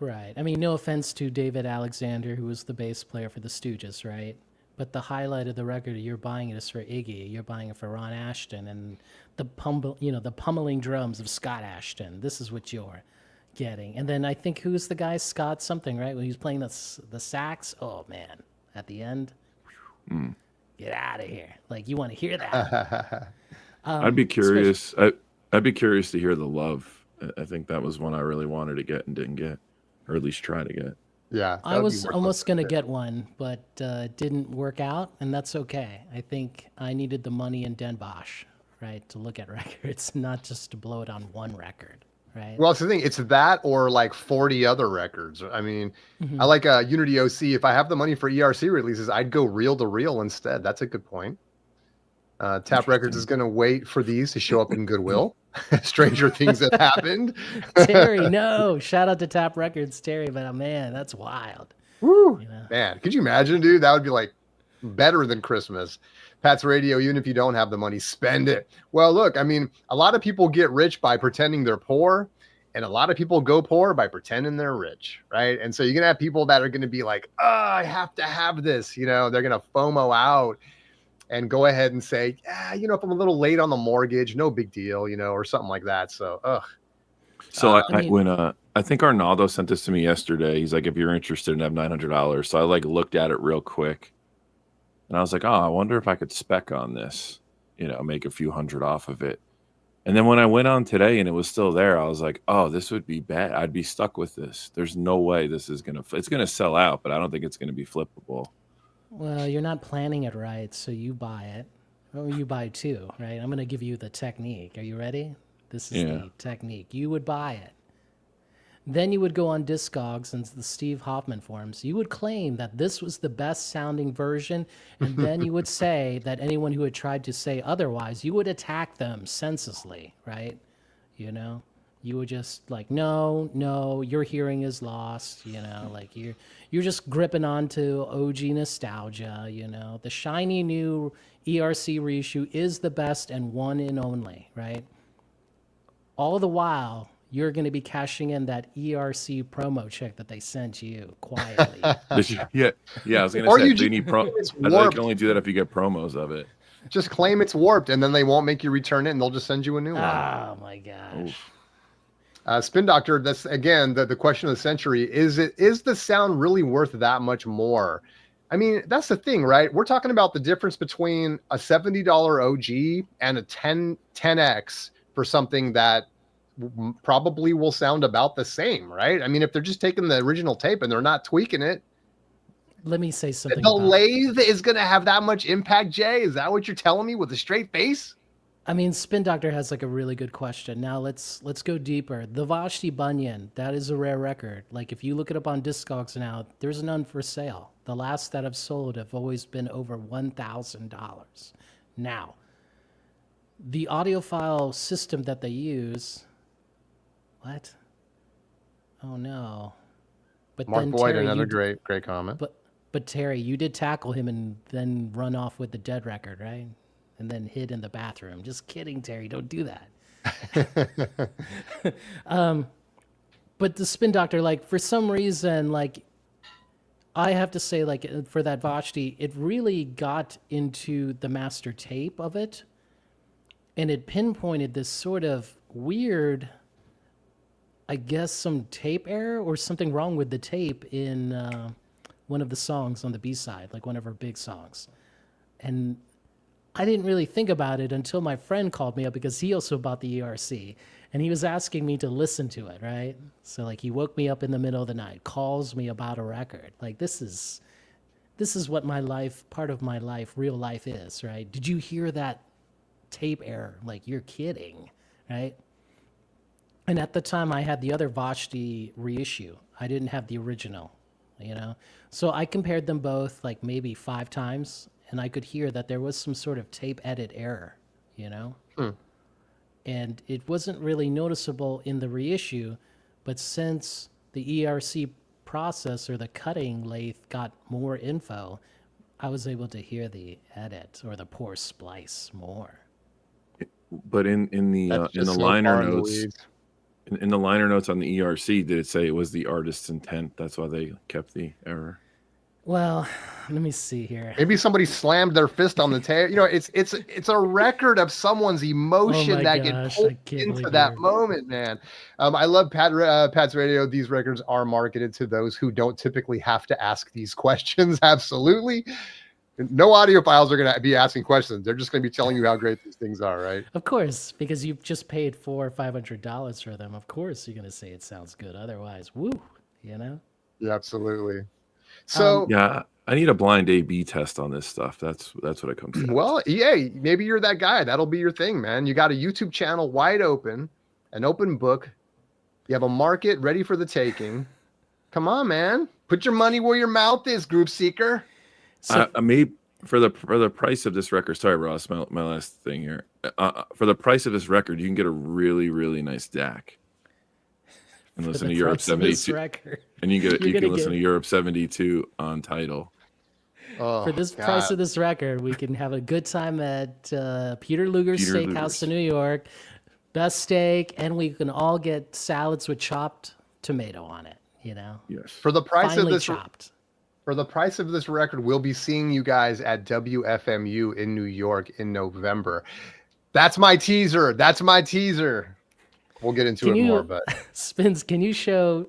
Right. I mean, no offense to David Alexander, who was the bass player for the Stooges, right? But the highlight of the record, you're buying it is for Iggy. You're buying it for Ron Ashton and the pummeling drums of Scott Ashton. This is what you're getting. And then I think who's the guy? Scott something, right? When he was playing the sax. Oh man, at the end, get out of here! Like you want to hear that? I'd be curious. I'd be curious to hear the love. I think that was one I really wanted to get and didn't get, or at least try to get. Yeah, I was almost going to get one, but it didn't work out, and that's okay. I think I needed the money in Den Bosch, right, to look at records, not just to blow it on one record, right? Well, it's the thing. It's that or like 40 other records. I mean, I like Unity OC. If I have the money for ERC releases, I'd go reel to reel instead. That's a good point. Tap Records is going to wait for these to show up in Goodwill. Stranger things have happened. Terry, no. Shout out to Tap Records, Terry, but man, that's wild. Woo, You know? man. Could you imagine, dude? That would be like better than Christmas. Pat's Radio, even if you don't have the money, spend it. Well, look, I mean, a lot of people get rich by pretending they're poor, and a lot of people go poor by pretending they're rich, right? And so you're going to have people that are going to be like, oh, I have to have this. You know, they're going to FOMO out and go ahead and say, yeah, you know, if I'm a little late on the mortgage, no big deal, you know, or something like that. So, So I think Arnaldo sent this to me yesterday. He's like, if you're interested and have $900. So I like looked at it real quick and I was like, oh, I wonder if I could spec on this, you know, make a few hundred off of it. And then when I went on today and it was still there, I was like, oh, this would be bad. I'd be stuck with this. There's no way this is it's going to sell out, but I don't think it's going to be flippable. Well, you're not planning it right, so you buy it. Or you buy two, right? I'm going to give you the technique. Are you ready? This is the technique. You would buy it. Then you would go on Discogs and the Steve Hoffman forums. You would claim that this was the best sounding version, and then you would say that anyone who had tried to say otherwise, you would attack them senselessly, right? You know? You would just like, no, your hearing is lost, you know, like you're just gripping onto OG nostalgia, you know. The shiny new ERC reissue is the best and one and only, right? All the while, you're going to be cashing in that ERC promo check that they sent you quietly. Yeah, I was going to say, do you need I think you can only do that if you get promos of it. just claim it's warped and then they won't make you return it and they'll just send you a new one. Oh my gosh. Oof. Spin Doctor, that's again the question of the century. Is the sound really worth that much more? I mean, that's the thing, right? We're talking about the difference between a $70 OG and a 10X for something that probably will sound about the same, right? I mean, if they're just taking the original tape and they're not tweaking it, Let me say something. the lathe is going to have that much impact, Jay? Is that what you're telling me with a straight face? I mean, Spin Doctor has like a really good question. Now let's go deeper. The Vashti Bunyan, that is a rare record. Like if you look it up on Discogs now, there's none for sale. The last that have sold have always been over $1,000. Now, the audiophile system that they use, what? Oh no. But Mark then Boyd, Terry, another great comment. But Terry, you did tackle him and then run off with the dead record, right? And then hid in the bathroom. Just kidding, Terry. Don't do that. But the Spin Doctor, like for some reason, like I have to say, like for that Vashti, it really got into the master tape of it, and it pinpointed this sort of weird, I guess, some tape error or something wrong with the tape in one of the songs on the B-side, like one of her big songs, and I didn't really think about it until my friend called me up because he also bought the ERC and he was asking me to listen to it, right? So like he woke me up in the middle of the night, calls me about a record. Like this is what my life, part of my life, real life is, right? Did you hear that tape error? Like you're kidding, right? And at the time I had the other Vashti reissue. I didn't have the original, you know? So I compared them both like maybe 5 times. And I could hear that there was some sort of tape edit error, you know? And it wasn't really noticeable in the reissue, but since the ERC process or the cutting lathe got more info, I was able to hear the edit or the poor splice more. But in the That's in just the so liner far in the notes, weeds. in the liner notes on the ERC, did it say it was the artist's intent? That's why they kept the error. Well, let me see here. Maybe somebody slammed their fist on the table. You know, it's a record of someone's emotion that get gosh, pulled I can't into believe that you're- moment, man. I love Pat's Radio. These records are marketed to those who don't typically have to ask these questions. Absolutely. No audiophiles are going to be asking questions. They're just going to be telling you how great these things are, right? Of course, because you've just paid $400 or $500 for them. Of course, you're gonna say it sounds good. Otherwise, woo, you know. Yeah, absolutely. So, Yeah, I need a blind A/B test on this stuff. That's what it comes down to. well, EA, maybe you're that guy. That'll be your thing, man. You got a YouTube channel wide open, an open book. You have a market ready for the taking. Come on, man. Put your money where your mouth is, Group Seeker. So I may for the price of this record. Sorry, Ross, my last thing here. For the price of this record, you can get a really, really nice DAC and for listen the to Europe price of this 72. record, And you You're can gonna listen get- to Europe 72 on Tidal. Oh, for this God. price of this record, we can have a good time at Peter Luger's Peter Steakhouse Luger's. in New York. Best steak, and we can all get salads with chopped tomato on it. You know, Yes. For the price of finely this chopped. For the price of this record, we'll be seeing you guys at WFMU in New York in November. That's my teaser. That's my teaser. We'll get into Can it you- more, but Spins, can you show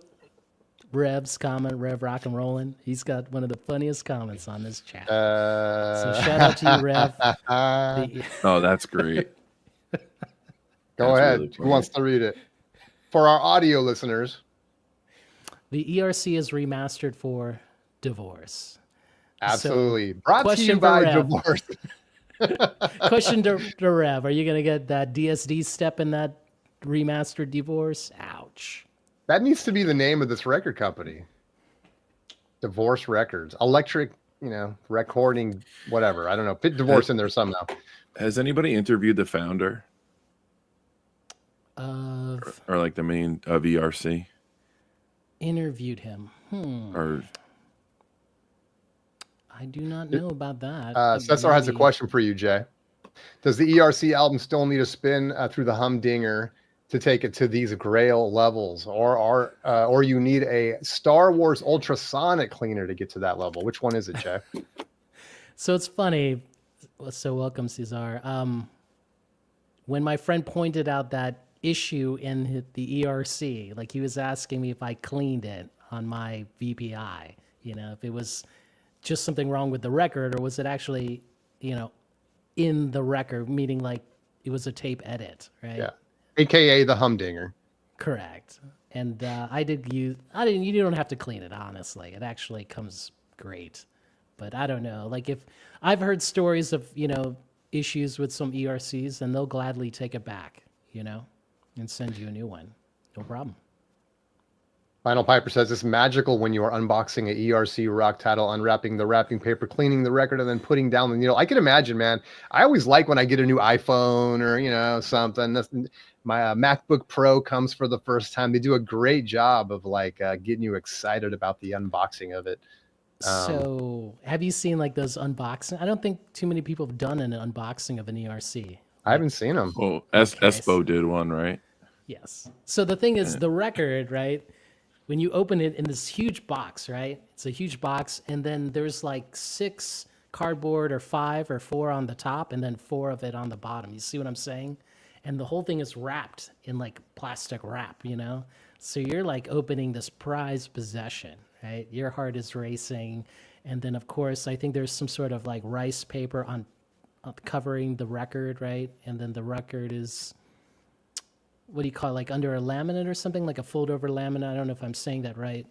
Rev's comment, Rev Rock and Rollin'? He's got one of the funniest comments on this chat. So shout out to you, Rev. Oh, that's great. Go That's ahead. really Who wants funny. to read it? For our audio listeners, The ERC is remastered for Divorce. absolutely. Brought to question you for by Rev. Divorce. Question to Rev: are you gonna get that DSD step in that remastered Divorce? Ouch. That needs to be the name of this record company. Divorce Records. Electric, recording, whatever. I don't know. Put divorce in there somehow. Has anybody interviewed the founder Of or like the main of ERC? interviewed him. Or I do not know about that. Cesar has a Maybe- question for you, Jay. Does the ERC album still need a spin through the humdinger to take it to these grail levels, or you need a Star Wars ultrasonic cleaner to get to that level? Which one is it, Jay? So it's funny. So welcome, Cesar. When my friend pointed out that issue in the ERC, like he was asking me if I cleaned it on my VPI, if it was just something wrong with the record or was it actually, in the record, meaning like it was a tape edit, right? Yeah, AKA the humdinger. Correct. And you don't have to clean it, honestly. It actually comes great. But I don't know. Like if I've heard stories of, issues with some ERCs and they'll gladly take it back, and send you a new one. No problem. Final Piper says it's magical when you are unboxing a ERC rock title, unwrapping the wrapping paper, cleaning the record, and then putting down the needle. I can imagine, man. I always like when I get a new iPhone or something. My MacBook Pro comes for the first time. They do a great job of getting you excited about the unboxing of it. So have you seen like those unboxing? I don't think too many people have done an unboxing of an ERC. I haven't seen them. well, Okay. Espo did one, right? Yes. So the thing is, the record, right? When you open it in this huge box, right? It's a huge box, and then there's like 6 cardboard or 5 or 4 on the top, and then 4 of it on the bottom. You see what I'm saying? And the whole thing is wrapped in like plastic wrap, So you're like opening this prized possession, right? Your heart is racing, and then of course I think there's some sort of like rice paper on covering the record, right? And then the record is, what do you call it, like under a laminate or something, like a fold over laminate. I don't know if I'm saying that right.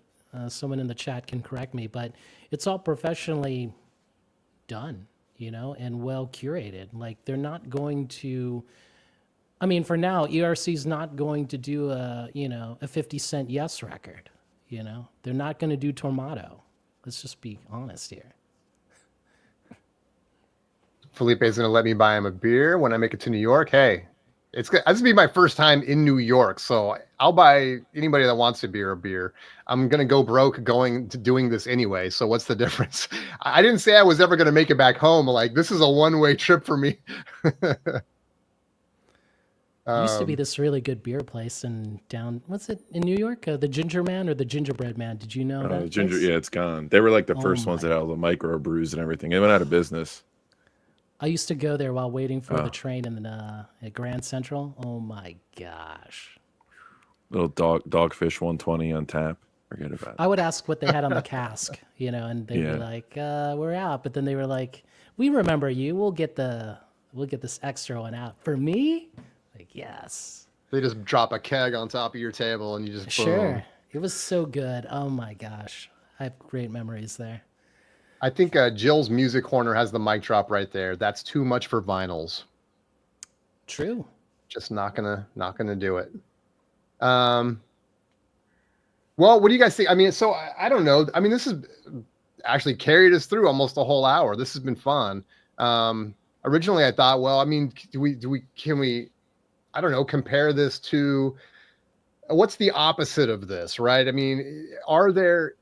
Someone in the chat can correct me, but it's all professionally done, and well curated. Like they're not going to, for now, ERC's not going to do a 50 Cent Yes record, They're not going to do Tormato. Let's just be honest here. Felipe's going to let me buy him a beer when I make it to New York. Hey, This will be my first time in New York, so I'll buy anybody that wants a beer. I'm gonna go broke going to doing this anyway. So what's the difference? I didn't say I was ever gonna make it back home. Like, this is a one-way trip for me. There used to be this really good beer place what's it in New York? The Ginger Man or the Gingerbread Man? Did you know that? Ginger, place? yeah, it's gone. They were like the Oh first ones my. that had all the micro brews and everything. They went out of business. I used to go there while waiting for the train at Grand Central. Oh my gosh. Little dogfish 120 on tap. Forget about it. I would ask what they had on the cask, and they'd Yeah. be like, we're out. But then they were like, we remember you. We'll get this extra one out. For me? Like, yes. They just drop a keg on top of your table and you just boom. Sure. It was so good. Oh my gosh. I have great memories there. I think Jill's Music Corner has the mic drop right there. That's too much for vinyls. True. Just not gonna do it. Well, what do you guys think? I mean, so I don't know. I mean, this has actually carried us through almost a whole hour. This has been fun. Originally I thought, well, I mean, can we I don't know, compare this to what's the opposite of this, right? I mean,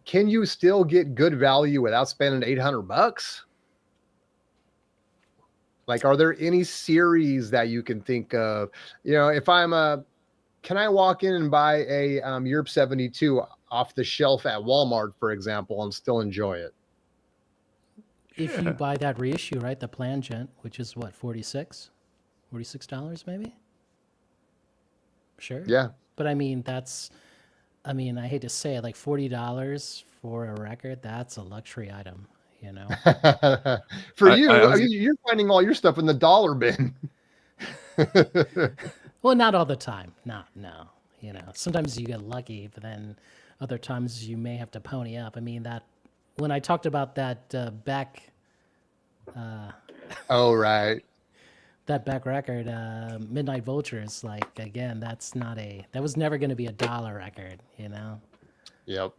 can you still get good value without spending $800? Like, are there any series that you can think of? If can I walk in and buy a Europe 72 off the shelf at Walmart, for example, and still enjoy it? If you buy that reissue, right, the Plan Gent, which is what, $46 maybe? Sure. Yeah. But I mean, I hate to say it, like $40 for a record, that's a luxury item, For you're finding all your stuff in the dollar bin. Well, not all the time. No. Sometimes you get lucky, but then other times you may have to pony up. I mean, when I talked about that Beck. Oh, right. That Beck record, Midnight Vultures, like, again, that was never going to be a dollar record, Yep.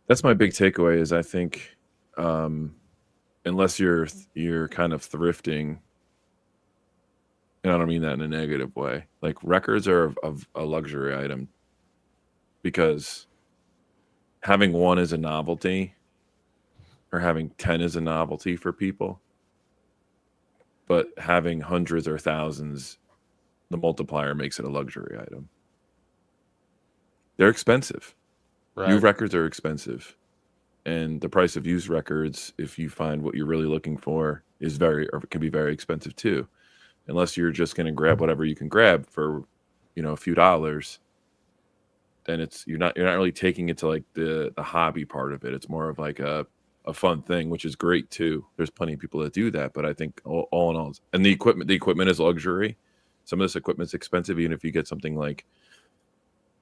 That's my big takeaway is I think unless you're kind of thrifting, and I don't mean that in a negative way, like records are a luxury item because having one is a novelty or having 10 is a novelty for people. But having hundreds or thousands, the multiplier makes it a luxury item. They're expensive. Right. New records are expensive. And the price of used records, if you find what you're really looking for, can be very expensive too. Unless you're just going to grab whatever you can grab for, a few dollars, then you're not really taking it to like the hobby part of it. It's more of like a fun thing, which is great too. There's plenty of people that do that, but I think all in all, and the equipment is luxury. Some of this equipment's expensive, even if you get something like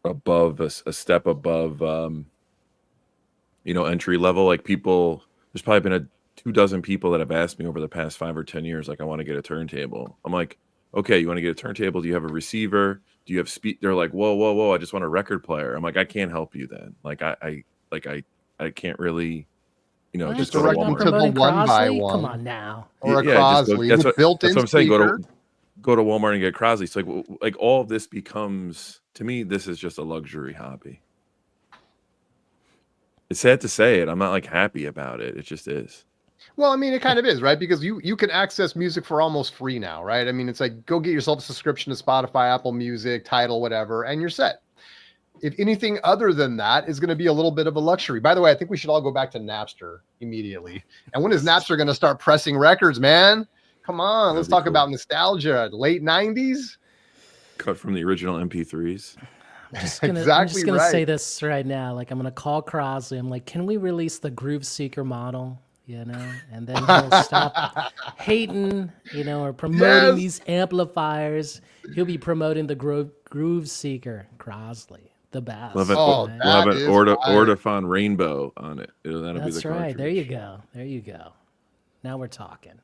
above a step above, entry level. Like there's probably been 24 people that have asked me over the past 5 or 10 years, like, I want to get a turntable. I'm like, okay, you want to get a turntable? Do you have a receiver? Do you have speed? They're like, whoa, I just want a record player. I'm like, I can't help you then. Like, I can't really. Just direct them to the one by one. Come on now. Or a Crosley. That's what I'm saying. Go to Walmart and get Crosley. So like all of this becomes, to me, this is just a luxury hobby. It's sad to say it. I'm not like happy about it. It just is. Well, I mean, it kind of is, right? Because you can access music for almost free now, right? I mean, it's like, go get yourself a subscription to Spotify, Apple Music, Tidal, whatever, and you're set. If anything other than that is going to be a little bit of a luxury. By the way, I think we should all go back to Napster immediately. And when is Napster going to start pressing records, man? Come on, let's talk about nostalgia. Late 90s? Cut from the original MP3s. I'm just gonna say this right now. Like, I'm gonna call Crosley. I'm like, can we release the Groove Seeker model? And then he'll stop hating, or promoting these amplifiers. He'll be promoting the Groove Seeker. Crosley, the best. We'll have an Ordophone rainbow on it. That's right. There you go. Now we're talking.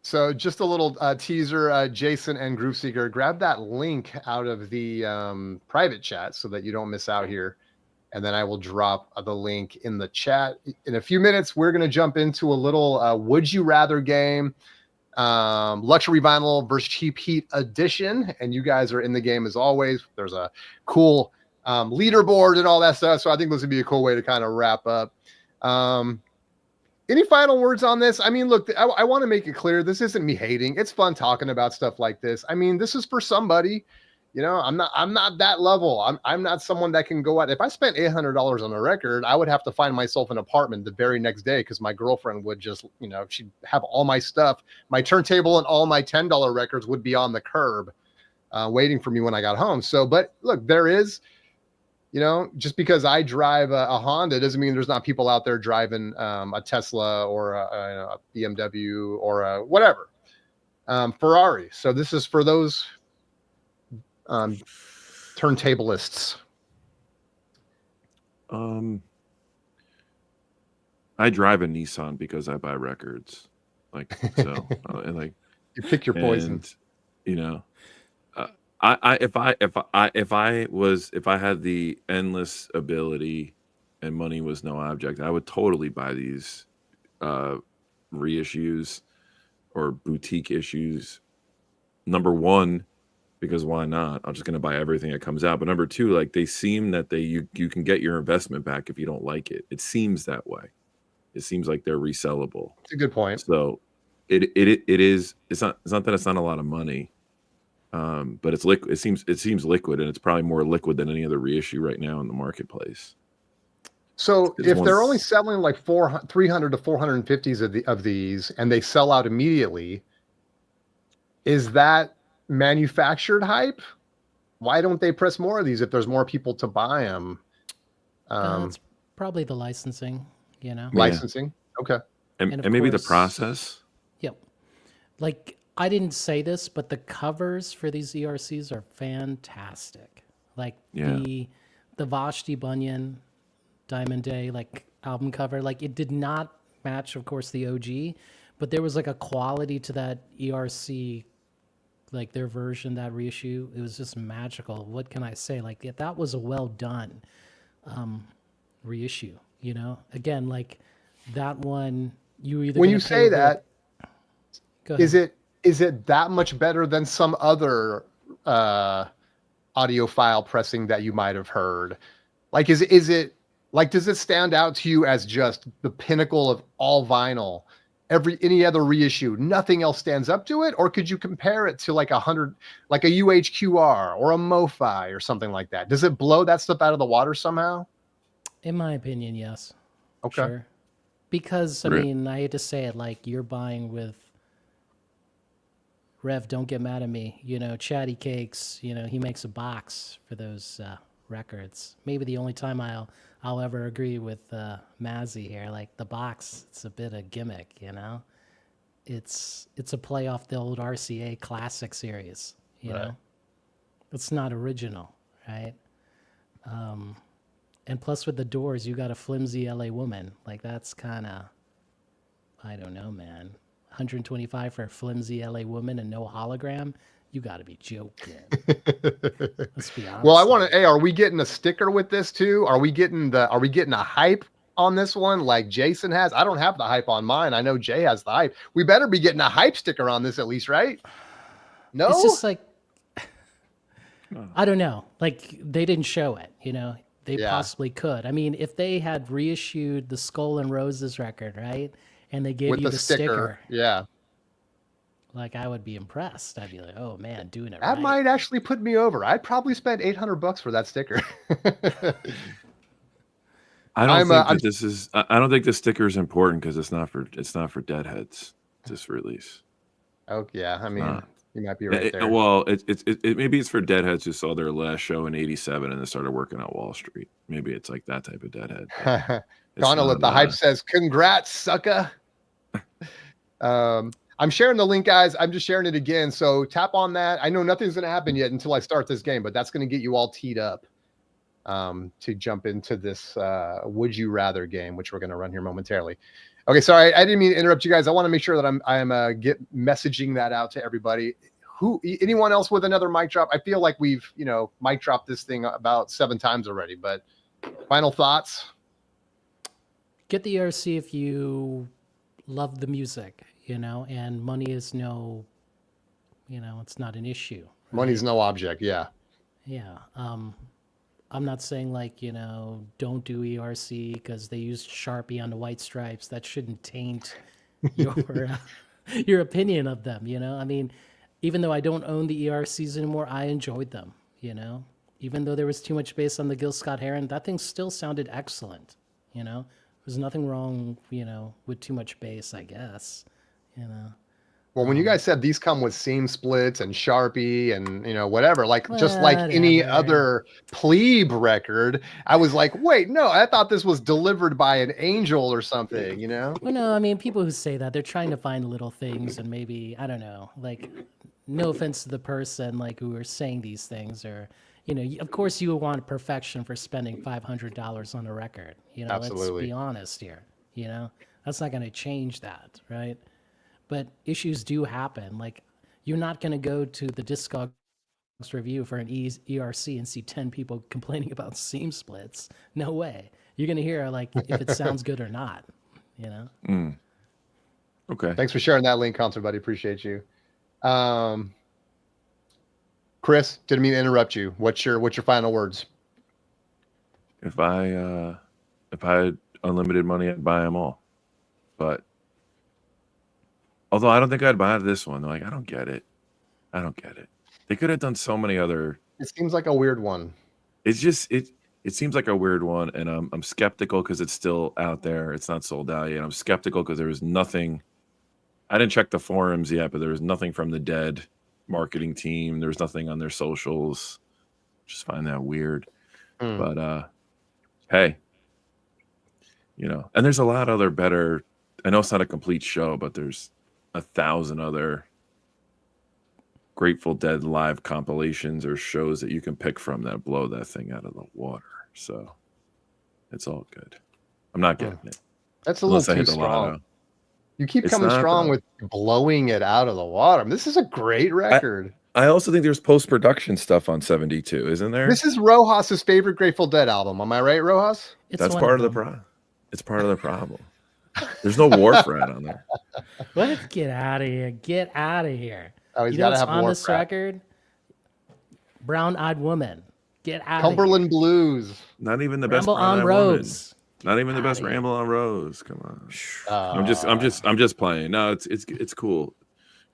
So just a little teaser, Jason and Groove Seeker, grab that link out of the private chat so that you don't miss out here. And then I will drop the link in the chat. In a few minutes, we're going to jump into a little would you rather game. Luxury vinyl versus cheap heat edition. And you guys are in the game as always. There's a cool leaderboard and all that stuff. So I think this would be a cool way to kind of wrap up. Any final words on this? I mean, look, I want to make it clear. This isn't me hating. It's fun talking about stuff like this. I mean, this is for somebody. You know, I'm not that level. I'm not someone that can go out. If I spent $800 on a record, I would have to find myself an apartment the very next day because my girlfriend would just, you know, she'd have all my stuff, my turntable and all my $10 records would be on the curb, waiting for me when I got home. So, but look, there is, you know, just because I drive a Honda doesn't mean there's not people out there driving a Tesla or a BMW or a whatever, Ferrari. So this is for those turntablists. I drive a Nissan because I buy records, like so, and like You pick your poison. and, you know, if I had the endless ability and money was no object, I would totally buy these reissues or boutique issues. Number one, because why not? I'm just going to buy everything that comes out. But number two, like they seem that you can get your investment back if you don't like it. It seems that way. It seems like they're resellable. It's a good point. So it is. It's not that it's not a lot of money, but it's liquid. It seems liquid, and it's probably more liquid than any other reissue right now in the marketplace. So It's if one- they're only selling like 300 to 450s of these, and they sell out immediately, is that manufactured hype? Why don't they press more of these if there's more people to buy them? It's probably the licensing, you know. Yeah. Licensing. Okay. and and of maybe the course- process. Yep. Like I didn't say this, but the covers for these ERCs are fantastic. Like Yeah. the Vashti Bunyan Diamond Day like album cover, like it did not match, of course, the OG, but there was like a quality to that ERC, like their version, that reissue. It was just magical. What can I say? Like that was a well done reissue. You know, again, like that one. You either When gonna you pay say over- that, Go ahead. is it that much better than some other audiophile pressing that you might have heard? Like, is it like, does it stand out to you as just the pinnacle of all vinyl? Any other reissue, nothing else stands up to it? Or could you compare it to like a UHQR or a MoFi or something like that? Does it blow that stuff out of the water somehow? In my opinion, yes. Okay. Sure. Because I Right. mean, I hate to say it, like you're buying with Rev, don't get mad at me. You know, Chatty Cakes, you know, he makes a box for those records. Maybe the only time I'll ever agree with Mazzy here. Like the box, it's a bit of gimmick, you know. It's a play off the old RCA classic series, you Right. know. It's not original, right? And plus with the Doors, you got a flimsy LA woman. Like that's kind of, I don't know, man. 125 for a flimsy LA woman and no hologram? You got to be joking. Let's be honest. Well, I want to. Hey, are we getting a sticker with this too? Are we getting a hype on this one like Jason has? I don't have the hype on mine. I know Jay has the hype. We better be getting a hype sticker on this at least, right? No. It's just like, I don't know. Like they didn't show it, you know. They Yeah. possibly could. I mean, if they had reissued the Skull and Roses record, right, and they gave with you the sticker. Yeah. like I would be impressed. I'd be like, oh man, doing it That right. might actually put me over. I'd probably spend $800 for that sticker. I don't I'm, think I'm- that this is. I don't think the sticker is important because it's not for Deadheads. This release. Oh yeah, I mean, Nah. you might be right It- there. well, it maybe it's for Deadheads who saw their last show in '87 and then started working on Wall Street. Maybe it's like that type of Deadhead. but it's Donald at not, the hype says, "Congrats, sucker." I'm sharing the link, guys. I'm just sharing it again. So tap on that. I know nothing's going to happen yet until I start this game, but that's going to get you all teed up to jump into this Would You Rather game, which we're going to run here momentarily. Okay, sorry, I didn't mean to interrupt you guys. I want to make sure that I'm messaging that out to everybody. Anyone else with another mic drop? I feel like we've mic dropped this thing about 7 times already. But final thoughts. Get the ERC if you love the music. and money is no, it's not an issue. Money's no object. Yeah. Yeah. I'm not saying like, don't do ERC because they used Sharpie on the white stripes. That shouldn't taint your your opinion of them, I mean, even though I don't own the ERCs anymore, I enjoyed them, Even though there was too much bass on the Gil Scott Heron, that thing still sounded excellent, There's nothing wrong, with too much bass, I guess, Well, when you guys said these come with seam splits and Sharpie and whatever, like just like any Whatever. other plebe record, I was like, wait, no, I thought this was delivered by an angel or something, Well, no, I mean, people who say that, they're trying to find little things and maybe, I don't know, like, no offense to the person, like, who are saying these things or, of course you would want perfection for spending $500 on a record, Absolutely. Let's be honest here, that's not going to change that, right? But issues do happen. Like, you're not going to go to the Discogs review for an ERC and see 10 people complaining about seam splits. No way. You're going to hear, like, if it sounds good or not, Okay. Thanks for sharing that link, Concert Buddy. Appreciate you. Chris, didn't mean to interrupt you. What's your final words? If I had unlimited money, I'd buy them all. But although I don't think I'd buy this one. Like, I don't get it. They could have done so many other. It seems like a weird one. It's just it seems like a weird one, and I'm skeptical because it's still out there. It's not sold out yet. I'm skeptical because there was nothing. I didn't check the forums yet, but there was nothing from the Dead marketing team. There was nothing on their socials. Just find that weird. But hey, and there's a lot other better. I know it's not a complete show, but there's 1,000 other Grateful Dead live compilations or shows that you can pick from that blow that thing out of the water. So it's all good. I'm not getting it. That's a Unless little I too hit the strong. lotto. You keep It's coming not, strong though. with blowing it out of the water. This is a great record. I also think there's post-production stuff on 72, isn't there? This is Rojas's favorite Grateful Dead album. Am I right, Rojas? It's That's one part of the them. problem. It's part of the problem. There's no Wharf Rat on there. Let's get out of here. Get out of here. Oh, he's You know got to what's have on more. this record? Brown Eyed Woman. Get out Cumberland of Blues. Not even the here. best Ramble Brown on Eyed Woman. Rose. Not even the best Outta here. Ramble on Rose. Come on. Uh, I'm just playing. No, it's cool.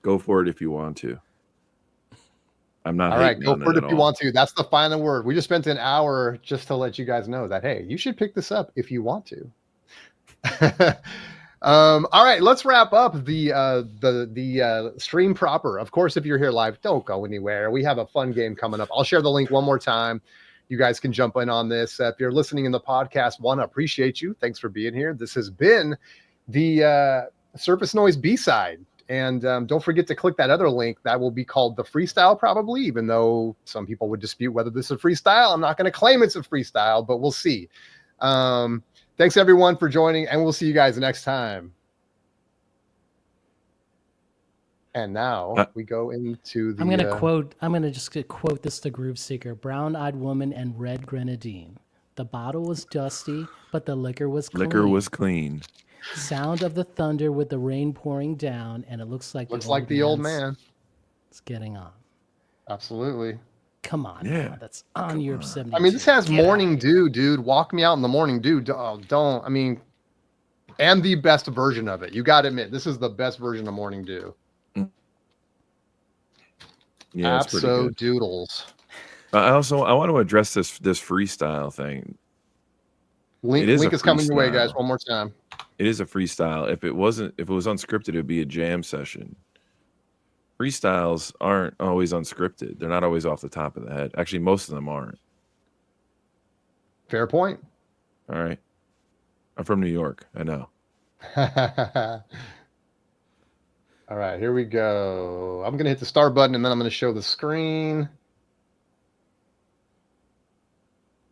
Go for it if you want to. I'm not. All right, hating go on for it at if you all. want to. That's the final word. We just spent an hour just to let you guys know that, hey, you should pick this up if you want to. All right, let's wrap up the stream proper. Of course, if you're here live, don't go anywhere. We have a fun game coming up. I'll share the link one more time. You guys can jump in on this. If you're listening in the podcast, one, appreciate you. Thanks for being here. This has been the Surface Noise B-side. And don't forget to click that other link. That will be called the freestyle, probably, even though some people would dispute whether this is a freestyle. I'm not going to claim it's a freestyle, but we'll see. Thanks, everyone, for joining, and we'll see you guys next time. And now we go into the... I'm gonna just quote this to Groove Seeker. Brown-eyed woman and red grenadine. The bottle was dusty, but the liquor was clean. Liquor was clean. Sound of the thunder with the rain pouring down, and it looks like the old man. It's getting on. Absolutely. Come on, Yeah. now. That's on your 72. I mean, this has Get Morning out. Dew, dude. Walk Me Out in the Morning Dew. Don't. I mean, and the best version of it. You got to admit, this is the best version of Morning Dew. Yeah, it's pretty good. Doodles. I want to address this freestyle thing. Link It is is a coming your way, freestyle. guys. One more time. It is a freestyle. If it was unscripted, it'd be a jam session. Freestyles aren't always unscripted. They're not always off the top of the head. Actually, most of them aren't. Fair point. All right. I'm from New York. I know. All right, here we go. I'm going to hit the start button, and then I'm going to show the screen.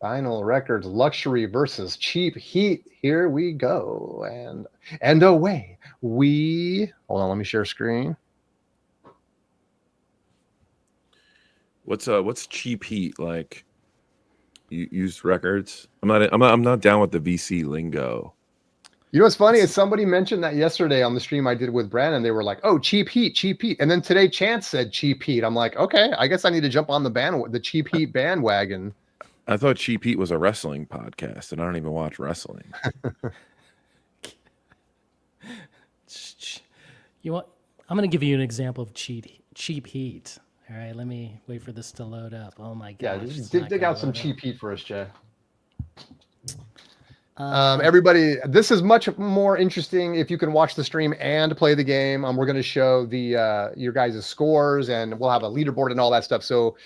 Vinyl Records, Luxury versus Cheap Heat. Here we go. And away we... Hold on, let me share screen. What's cheap heat like? Used records? I'm not down with the VC lingo. You know what's funny is somebody mentioned that yesterday on the stream I did with Brandon. They were like, "Oh, cheap heat, cheap heat," and then today Chance said cheap heat. I'm like, okay, I guess I need to jump on the cheap heat bandwagon. I thought Cheap Heat was a wrestling podcast, and I don't even watch wrestling. You want? I'm going to give you an example of cheap heat. All right, let me wait for this to load up. Oh my Yeah, gosh. it's dig, not dig gonna out some load up. cheap heat for us, Jay. Everybody, this is much more interesting if you can watch the stream and play the game. We're going to show the your guys' scores, and we'll have a leaderboard and all that stuff. So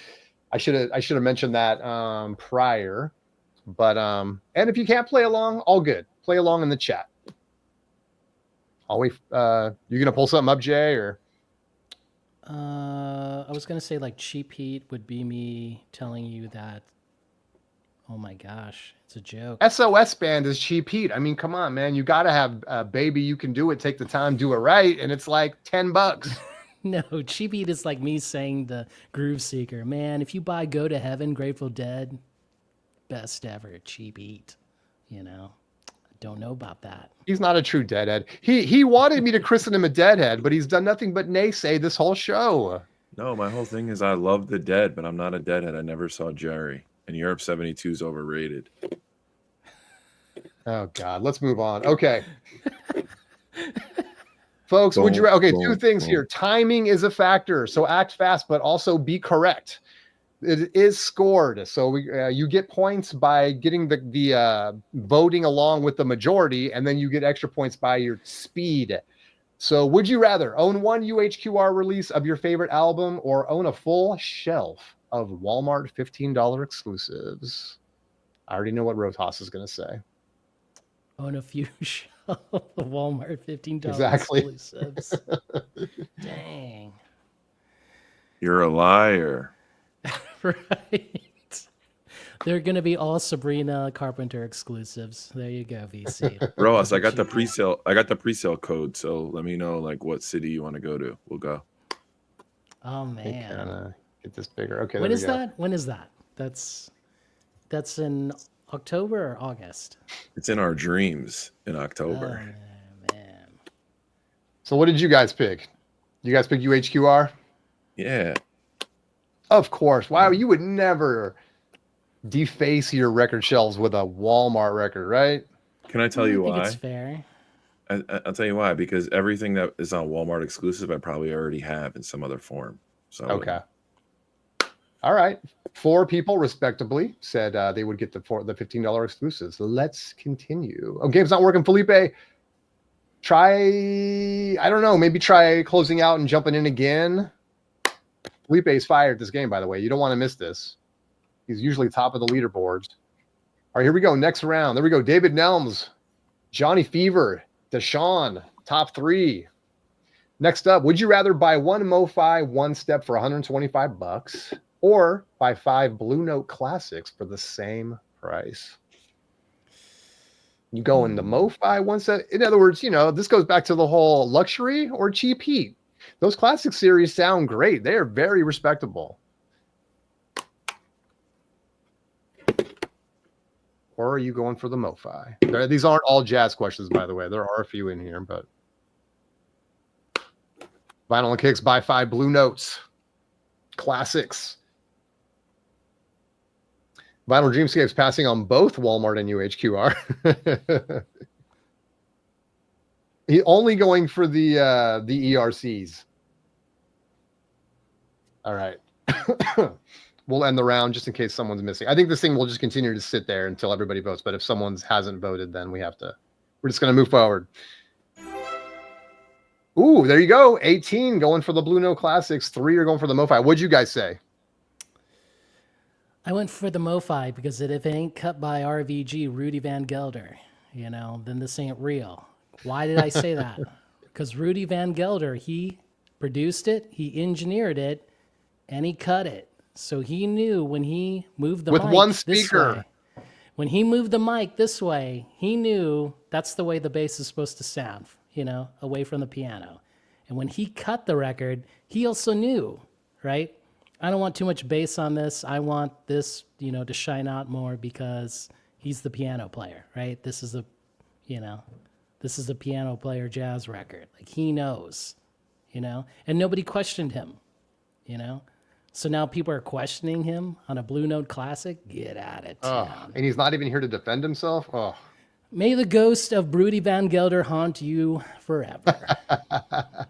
I should have mentioned that prior. But and if you can't play along, all good. Play along in the chat. Always, you gonna pull something up, Jay, or? I was going to say like cheap heat would be me telling you that. Oh my gosh, it's a joke. SOS band is cheap heat. I mean, come on, man. You got to have baby. You can do it. Take the time, do it right, and it's like $10. No, cheap heat is like me saying the Groove Seeker. Man, if you buy Go to Heaven, Grateful Dead, best ever, cheap heat. You know, I don't know about that. He's not a true deadhead. He wanted me to christen him a deadhead, but he's done nothing but naysay this whole show. No, my whole thing is I love the Dead, but I'm not a Deadhead. I never saw Jerry. And Europe 72 is overrated. Oh God, let's move on. Okay. Folks, two things here. Timing is a factor, so act fast, but also be correct. It is scored, so you get points by getting the voting along with the majority, and then you get extra points by your speed. So would you rather own one UHQR release of your favorite album or own a full shelf of Walmart $15 exclusives? I already know what Rotas is going to say. Own a few shelf of Walmart $15 Exactly. exclusives. Dang. You're a liar. Right. They're going to be all Sabrina Carpenter exclusives. There you go, VC. Ross, I got the pre-sale. I got the pre-sale code. So let me know like what city you want to go to. We'll go. Oh man. Get this bigger. Okay. When is that? When is that? That's in October or August? It's in our dreams in October. Oh, man. So what did you guys pick? You guys pick UHQR? Yeah. Of course. Wow, you would never deface your record shelves with a Walmart record, right? Can I tell you I think why? it's fair. I'll tell you why. Because everything that is on Walmart exclusive, I probably already have in some other form. So Okay. All right. 4 people, respectably, said they would get the $15 exclusives. Let's continue. Oh, game's not working. Felipe, try, I don't know, maybe try closing out and jumping in again. Felipe's fired this game, by the way. You don't want to miss this. He's usually top of the leaderboards. All right, here we go. Next round. There we go. David Nelms, Johnny Fever, Deshaun, top 3. Next up, would you rather buy one MoFi One Step for $125 or buy 5 Blue Note Classics for the same price? You go in the MoFi One Step. In other words, this goes back to the whole luxury or cheap heat. Those classic series sound great. They are very respectable. Or are you going for the MoFi? These aren't all jazz questions, by the way. There are a few in here, but Vinyl and Kicks, buy 5 Blue Notes Classics. Vinyl Dreamscapes passing on both Walmart and UHQR. He only going for the ERCs. All right. We'll end the round just in case someone's missing. I think this thing will just continue to sit there until everybody votes. But if someone hasn't voted, then we're just going to move forward. Ooh, there you go. 18 going for the Blue Note Classics. 3 are going for the MoFi. What'd you guys say? I went for the MoFi because if it ain't cut by RVG, Rudy Van Gelder, then this ain't real. Why did I say that? Because Rudy Van Gelder, he produced it, he engineered it, and he cut it. So he knew when he moved the mic with one this speaker. way, when he moved the mic this way, he knew that's the way the bass is supposed to sound, away from the piano. And when he cut the record, he also knew, right? I don't want too much bass on this. I want this, to shine out more because he's the piano player, right? This is this is a piano player jazz record. Like he knows, you know, and nobody questioned him, you know. So now people are questioning him on a Blue Note classic. Get out of town. And he's not even here to defend himself. Oh, May the ghost of Broody Van Gelder haunt you forever. I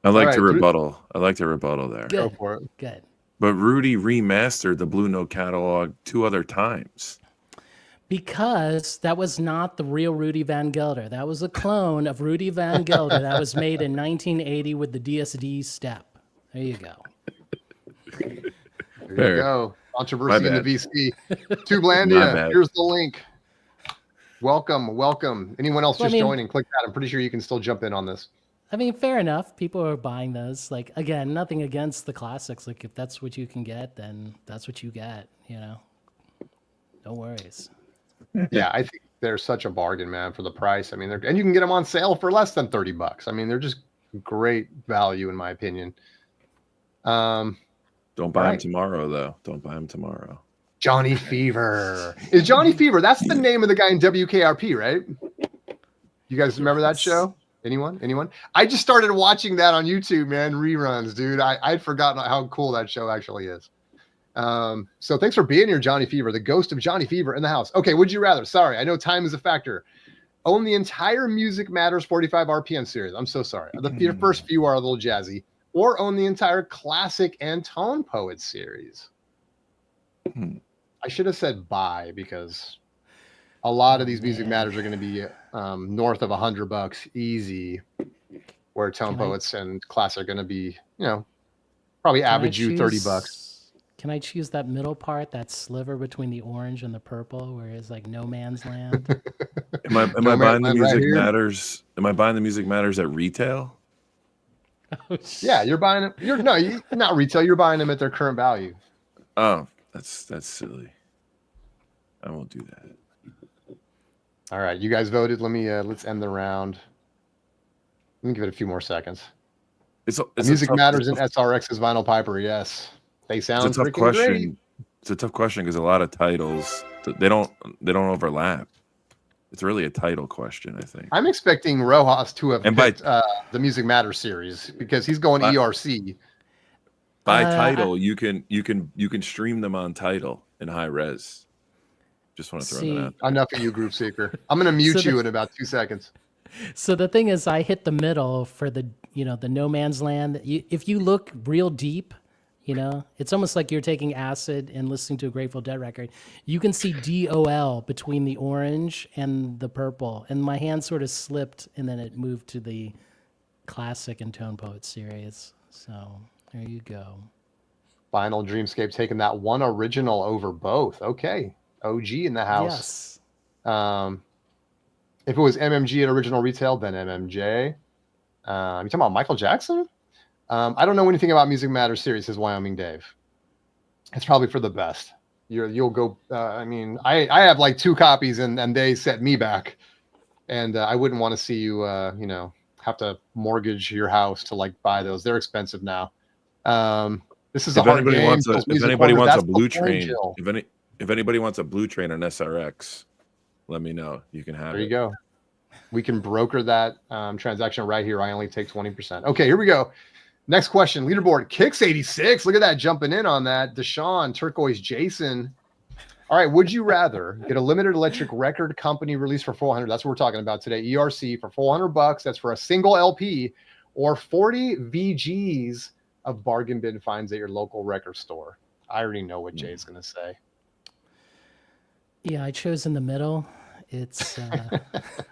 like right, to rebuttal. I like to rebuttal there. go Good. for it. Good. But Rudy remastered the Blue Note catalog 2 other times. Because that was not the real Rudy Van Gelder. That was a clone of Rudy Van Gelder that was made in 1980 with the DSD step. There you go. There Fair. you go. Controversy My in the bad. VC. My Tublandia, bad. here's the link. Welcome. Anyone else Well, just I mean- joining, click that. I'm pretty sure you can still jump in on this. I mean, fair enough. People are buying those. Like, again, nothing against the classics. Like, if that's what you can get, then that's what you get, you know? No worries. Yeah, I think they're such a bargain, man, for the price. I mean, and you can get them on sale for less than $30. I mean, they're just great value in my opinion. Don't buy them Right. tomorrow, though. Don't buy them tomorrow. Johnny Fever. Is Johnny Fever? That's the name of the guy in WKRP, right? You guys remember that show? Anyone? I just started watching that on YouTube, man. Reruns, dude. I'd forgotten how cool that show actually is. So thanks for being here, Johnny Fever, the ghost of Johnny Fever in the house. Okay, would you rather? Sorry, I know time is a factor. Own the entire Music Matters 45 RPM series. I'm so sorry. The first few are a little jazzy. Or own the entire Classic and Tone Poets series. I should have said buy because a lot of these Music Matters are going to be north of $100 easy, where Tone Poets and Classic are going to be, probably average you $30. Can I choose that middle part, that sliver between the orange and the purple, where it's like no man's land? Am I No buying the man, right Music here. Matters? Am I buying the Music Matters at retail? Oh, Yeah, you're buying them. You're not retail. You're buying them at their current value. Oh, that's silly. I won't do that. All right, you guys voted. Let's end the round. Let me give it a few more seconds. It's Music Matters and SRX's Vinyl Piper. Yes, they sound It's a tough freaking question. great. It's a tough question because a lot of titles they don't overlap. It's really a title question, I think. I'm expecting Rojas to have And by- picked the Music Matters series because he's going By- ERC. By title, you can stream them on title in high res. Just want to throw that out. Enough of you, Group Seeker. I'm going to mute So you in about 2 seconds. So the thing is, I hit the middle for the no man's land. If you look real deep, it's almost like you're taking acid and listening to a Grateful Dead record. You can see DOL between the orange and the purple, and my hand sort of slipped, and then it moved to the Classic and Tone Poet series. So there you go. Final Dreamscape taking that one original over both. Okay, OG in the house. Yes. If it was MMG at original retail, then MMJ. You talking about Michael Jackson? I don't know anything about Music Matters series, says Wyoming Dave. It's probably for the best. You'll go. I have like 2 copies, and they set me back, and I wouldn't want to see you, have to mortgage your house to like buy those. They're expensive now. This is a hard game. If anybody wants a blue train, if anybody wants a blue train on SRX, let me know. You can have it. There you go. We can broker that transaction right here. I only take 20%. Okay, here we go. Next question. Leaderboard. Kicks 86. Look at that jumping in on that. Deshaun, Turquoise, Jason. All right. Would you rather get a limited electric record company release for 400? That's what we're talking about today. ERC for $400. That's for a single LP, or 40 VGs of bargain bin finds at your local record store. I already know what Jay's going to say. Yeah, I chose in the middle. It's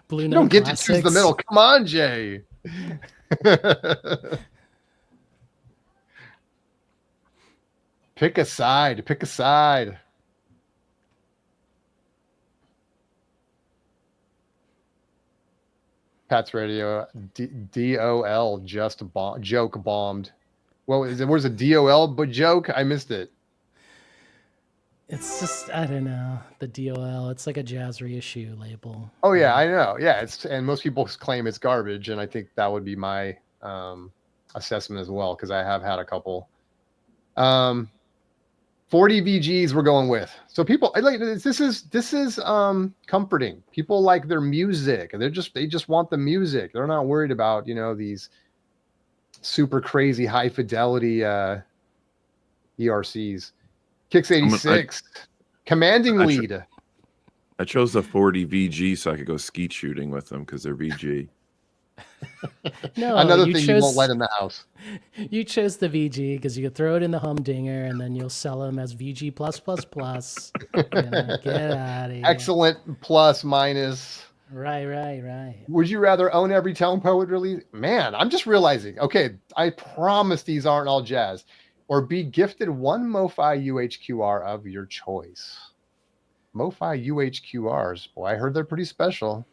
Blue You Note don't get Classics. to choose the middle. Come on, Jay. Pick a side. Pick a side. Pat's Radio. DOL just joke bombed. Well, where's a DOL but joke? I missed it. It's just, I don't know, the DOL. It's like a jazz reissue label. Oh yeah, I know. Yeah, and most people claim it's garbage, and I think that would be my assessment as well, because I have had a couple. 40 VGs we're going with. So people like this is comforting. People like their music. They just want the music. They're not worried about, these super crazy high fidelity ERCs. Kicks 86. Commanding lead. I chose the 40 VG so I could go skeet shooting with them because they're VG. No, Another thing you won't let in the house. You chose the VG because you could throw it in the humdinger and then you'll sell them as VG plus. Get out of here. Excellent plus minus. Right. Would you rather own every Tone Poet release? Man, I'm just realizing. Okay, I promise these aren't all jazz. Or be gifted one MoFi UHQR of your choice. MoFi UHQRs. Boy, I heard they're pretty special.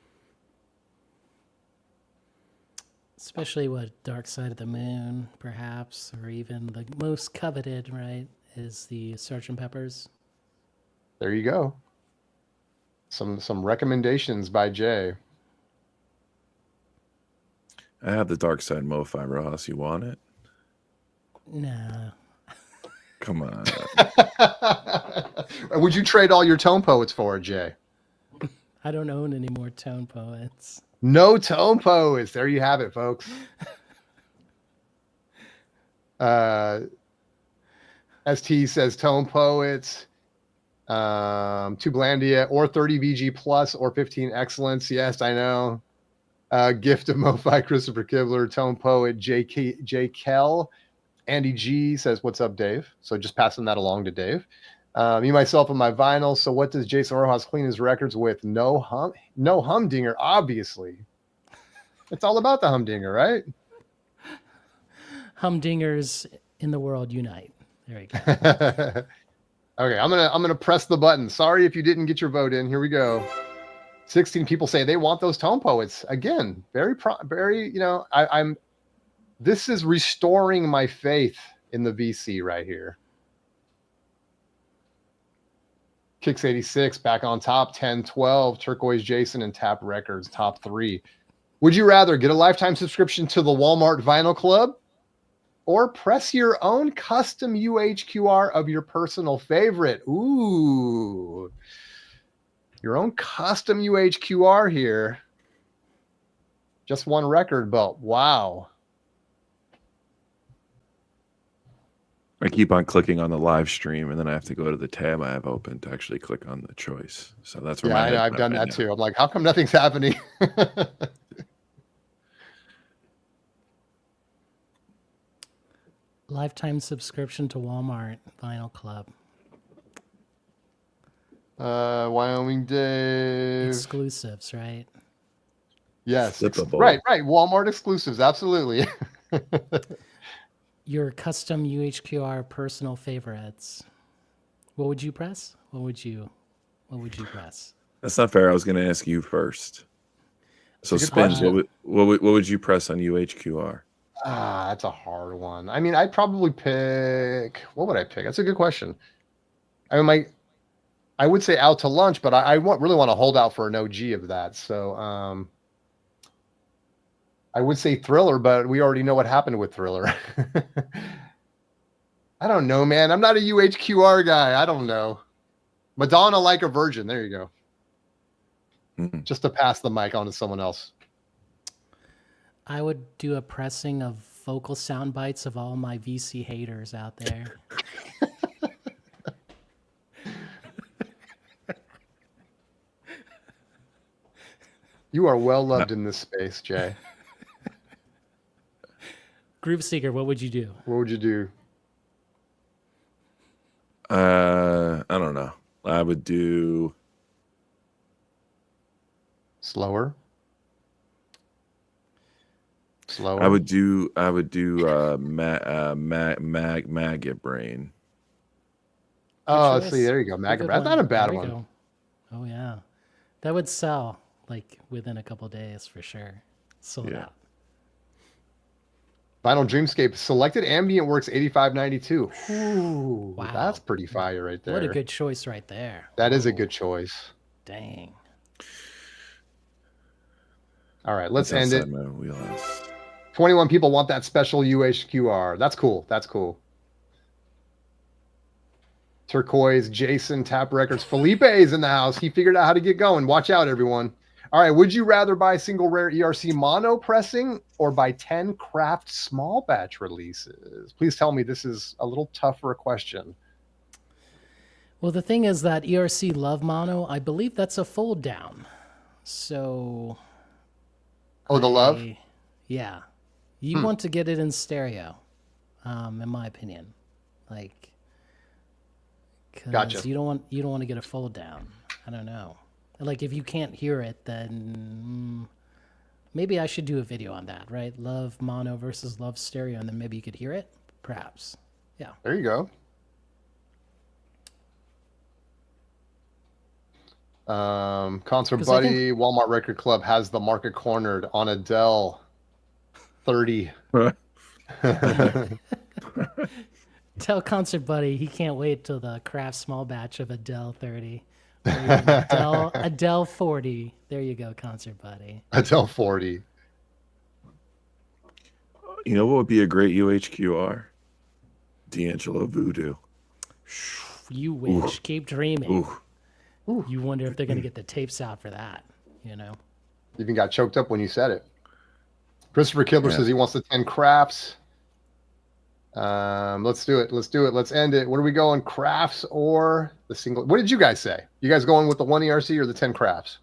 Especially what Dark Side of the Moon, perhaps, or even the most coveted, right, is the Sgt. Pepper's. There you go. Some recommendations by Jay. I have the Dark Side MoFi, Ross. You want it? Nah. Come on. Would you trade all your Tone Poets for it, Jay? I don't own any more Tone Poets. No Tone Poets. There you have it, folks. ST says Tone Poets. 2 Blandia or 30 VG plus or 15 Excellence. Yes, I know. Gift of MoFi, Christopher Kibler, Tone Poet, J. Kell. Andy G says, what's up, Dave? So just passing that along to Dave. Me, myself, and my vinyl. So what does Jason Rojas clean his records with? No humdinger, obviously. It's all about the humdinger, right? Humdingers in the world unite. There you go. Okay, I'm gonna press the button. Sorry if you didn't get your vote in. Here we go. 16 people say they want those Tone Poets. Again, very, I'm. This is restoring my faith in the VC right here. Kicks 86 back on top, 10-12, Turquoise Jason and Tap Records, top 3. Would you rather get a lifetime subscription to the Walmart Vinyl Club or press your own custom UHQR of your personal favorite? Ooh, your own custom UHQR here. Just one record, but wow. I keep on clicking on the live stream, and then I have to go to the tab I have open to actually click on the choice. So that's where I know, I've done that too. I'm like, how come nothing's happening? Lifetime subscription to Walmart Vinyl Club. Wyoming Dave. Exclusives, right? Yes. Flippable. Right. Walmart exclusives. Absolutely. Your custom UHQR personal favorites. What would you press? What would you press? That's not fair. I was going to ask you first. So Spins, what would you press on UHQR? That's a hard one. I mean, I'd probably pick. What would I pick? That's a good question. I would say Out to Lunch, but I really want to hold out for an OG of that. So I would say Thriller, but we already know what happened with Thriller. I don't know, man. I'm not a UHQR guy. I don't know. Madonna Like a Virgin. There you go. Just to pass the mic on to someone else. I would do a pressing of vocal sound bites of all my VC haters out there. You are well loved in this space, Jay. Groove Seeker, what would you do? What would you do? I don't know. I would do Slower. I would do Maggot Brain. Oh, let's see. There you go. Maggot Brain. Not a bad one. Go. Oh yeah, that would sell like within a couple days for sure. Sold out. Vinyl Dreamscape selected Ambient Works 8592. Ooh, wow. That's pretty fire right there. What a good choice right there. That is a good choice. Dang. All right, let's end it. My wheelhouse. 21 people want that special UHQR. That's cool. That's cool. Turquoise, Jason, Tap Records. Felipe is in the house. He figured out how to get going. Watch out, everyone. All right. Would you rather buy single rare ERC mono pressing or buy 10 craft small batch releases? Please tell me this is a little tougher a question. Well, the thing is that ERC Love Mono, I believe that's a fold down. So. Oh, the Love? Yeah. You want to get it in stereo, in my opinion. Like, Gotcha. You don't want to get a fold down. I don't know. Like, if you can't hear it, then maybe I should do a video on that, right? Love mono versus love stereo, and then maybe you could hear it, perhaps. Yeah. There you go. Concert 'Cause I Buddy, Walmart Record Club has the market cornered on Adele 30. Tell Concert Buddy he can't wait till the craft small batch of Adele 30. Adele 40. There you go, Concert Buddy. Adele 40. You know what would be a great UHQR? D'Angelo Voodoo. You wish. Keep dreaming. Ooh. You wonder if they're going to get the tapes out for that, you know? Even got choked up when you said it. Christopher Kibler says he wants the 10 crafts. Let's do it. Let's end it. What are we going? Crafts or the single? What did you guys say? You guys going with the 1 ERC or the 10 crafts?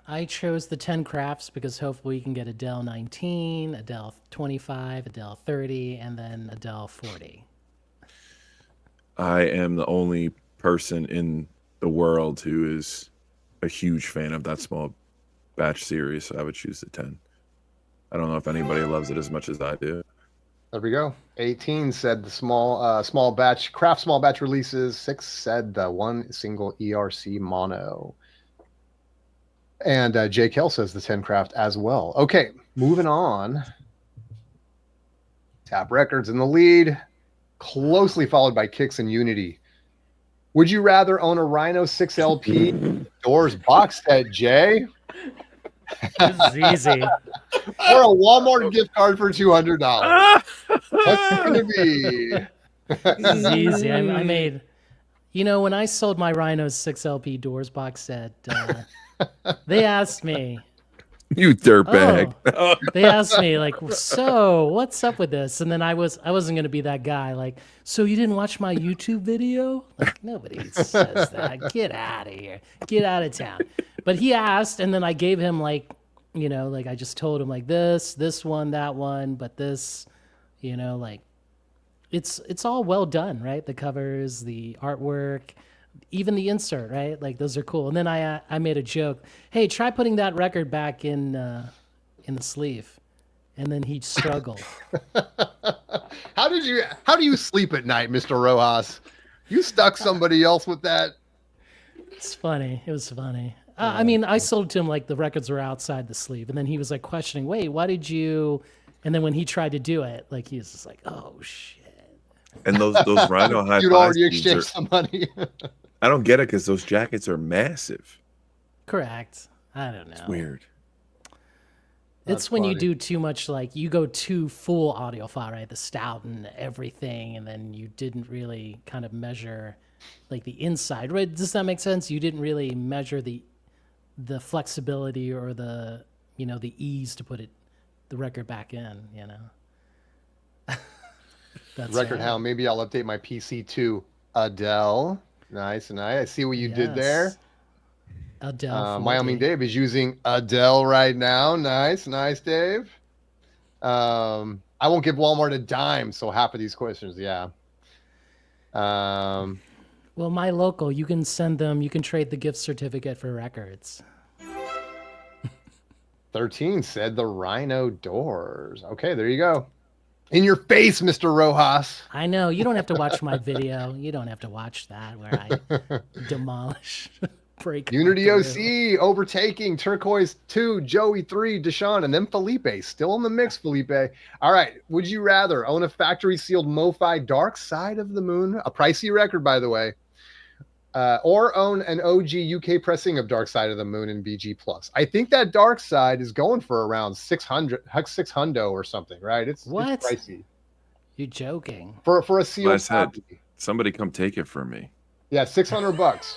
I chose the 10 crafts because hopefully you can get Adele 19, Adele 25, Adele 30, and then Adele 40. I am the only person in the world who is a huge fan of that small batch series, so I would choose the 10. I don't know if anybody loves it as much as I do. There we go. 18 said the small batch craft small batch releases. 6 said the 1 single ERC mono. And Jay Kell says the 10 craft as well. Okay, moving on. Tap Records in the lead, closely followed by Kicks and Unity. Would you rather own a Rhino 6 LP Doors box set, Jay? This is easy. Or a Walmart gift card for $200? What's it going to be? This is easy. I made, when I sold my Rhino 6 LP Doors box set, they asked me, You dirtbag. they asked me like, so what's up with this? And then I wasn't going to be that guy. Like, so you didn't watch my YouTube video? Like, nobody says that. Get out of here. Get out of town. But he asked, and then I gave him like I just told him like this one, that one, but this, like it's all well done, right? The covers, the artwork, even the insert, right? Like those are cool. And then I made a joke. Hey, try putting that record back in the sleeve. And then he struggled. How do you sleep at night, Mr. Rojas? You stuck somebody else with that? It's funny. It was funny. I mean, I sold it to him like the records were outside the sleeve. And then he was like questioning, wait, why did you? And then when he tried to do it, like he was just like, oh shit. And those Rhino high You'd already exchanged some money. I don't get it because those jackets are massive. Correct. I don't know. It's weird. It's when you do too much, like you go too full audiophile, right? The stout and everything, and then you didn't really kind of measure like the inside, right? Does that make sense? You didn't really measure the flexibility or the ease to put the record back in, That's Record Hound, maybe I'll update my PC to Adele. Nice. I see what you did there. Adele. Wyoming Dave is using Adele right now. Nice, Dave. I won't give Walmart a dime, so half of these questions, yeah. Well, my local, you can send them, you can trade the gift certificate for records. 13 said the Rhino Doors. Okay, there you go. In your face, Mr. Rojas. I know. You don't have to watch my video. You don't have to watch that where I demolish, break. Unity OC overtaking Turquoise 2, Joey 3, Deshaun, and then Felipe. Still in the mix, Felipe. All right. Would you rather own a factory sealed MoFi Dark Side of the Moon, a pricey record, by the way, or own an OG UK pressing of Dark Side of the Moon in BG Plus? I think that Dark Side is going for around 600 or something, right? It's pricey. You're joking. For a sealed I said copy. Somebody come take it from me. Yeah, $600.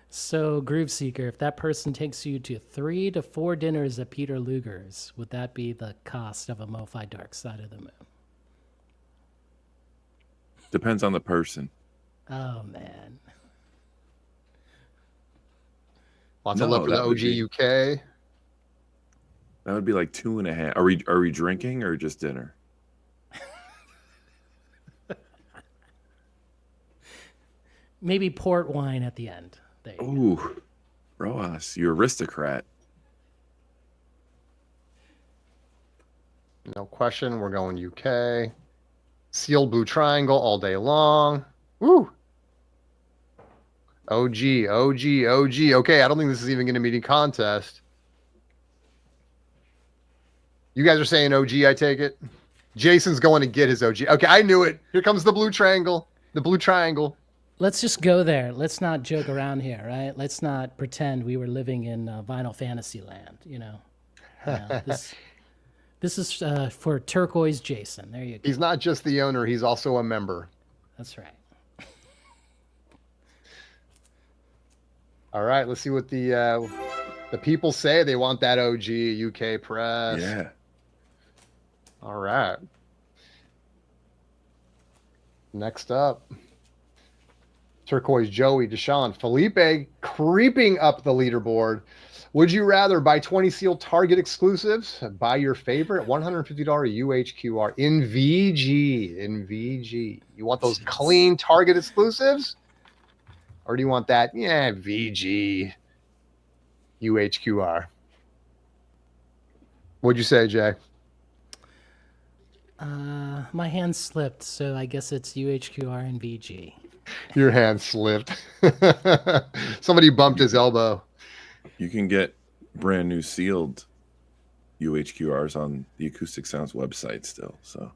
So, Groove Seeker, if that person takes you to 3 to 4 dinners at Peter Luger's, would that be the cost of a MoFi Dark Side of the Moon? Depends on the person. Oh, man. Lots of love for the OG UK. That would be like 2.5. Are we drinking or just dinner? Maybe port wine at the end. There you go. Ooh, Rojas, you aristocrat. No question. We're going UK. Sealed blue triangle all day long. Woo. OG. Okay, I don't think this is even going to be a contest. You guys are saying OG, I take it? Jason's going to get his OG. Okay, I knew it. Here comes the blue triangle. The blue triangle. Let's just go there. Let's not joke around here, right? Let's not pretend we were living in vinyl fantasy land, you know. This is for Turquoise Jason. There you go. He's not just the owner, he's also a member. That's right. All right, let's see what the people say. They want that OG UK press. Yeah. All right. Next up, Turquoise Joey, Deshaun, Felipe creeping up the leaderboard. Would you rather buy 20 sealed Target exclusives, buy your favorite $150 UHQR in VG? In VG, you want those clean Target exclusives, or do you want that? Yeah, VG UHQR. What'd you say, Jay? My hand slipped, so I guess it's UHQR and VG. Your hand slipped. Somebody bumped his elbow. You can get brand new sealed UHQRs on the Acoustic Sounds website still. So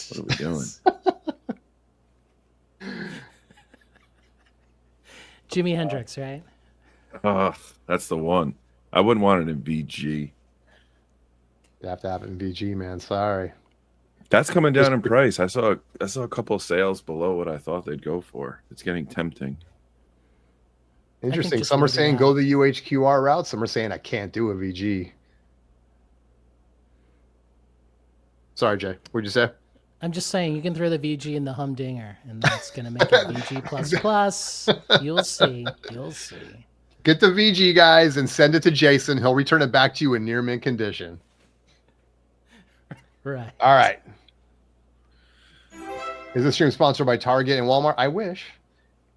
what are we doing? Jimi Hendrix, right? Oh, that's the one. I wouldn't want it in VG. You have to have it in VG, man. Sorry. That's coming down in price. I saw a couple of sales below what I thought they'd go for. It's getting tempting. Interesting. Some are saying go the UHQR route. Some are saying I can't do a VG. Sorry, Jay. What'd you say? I'm just saying you can throw the VG in the humdinger, and that's going to make it VG plus plus. You'll see. You'll see. Get the VG, guys, and send it to Jason. He'll return it back to you in near mint condition. Right. All right. Is this stream sponsored by Target and Walmart? I wish.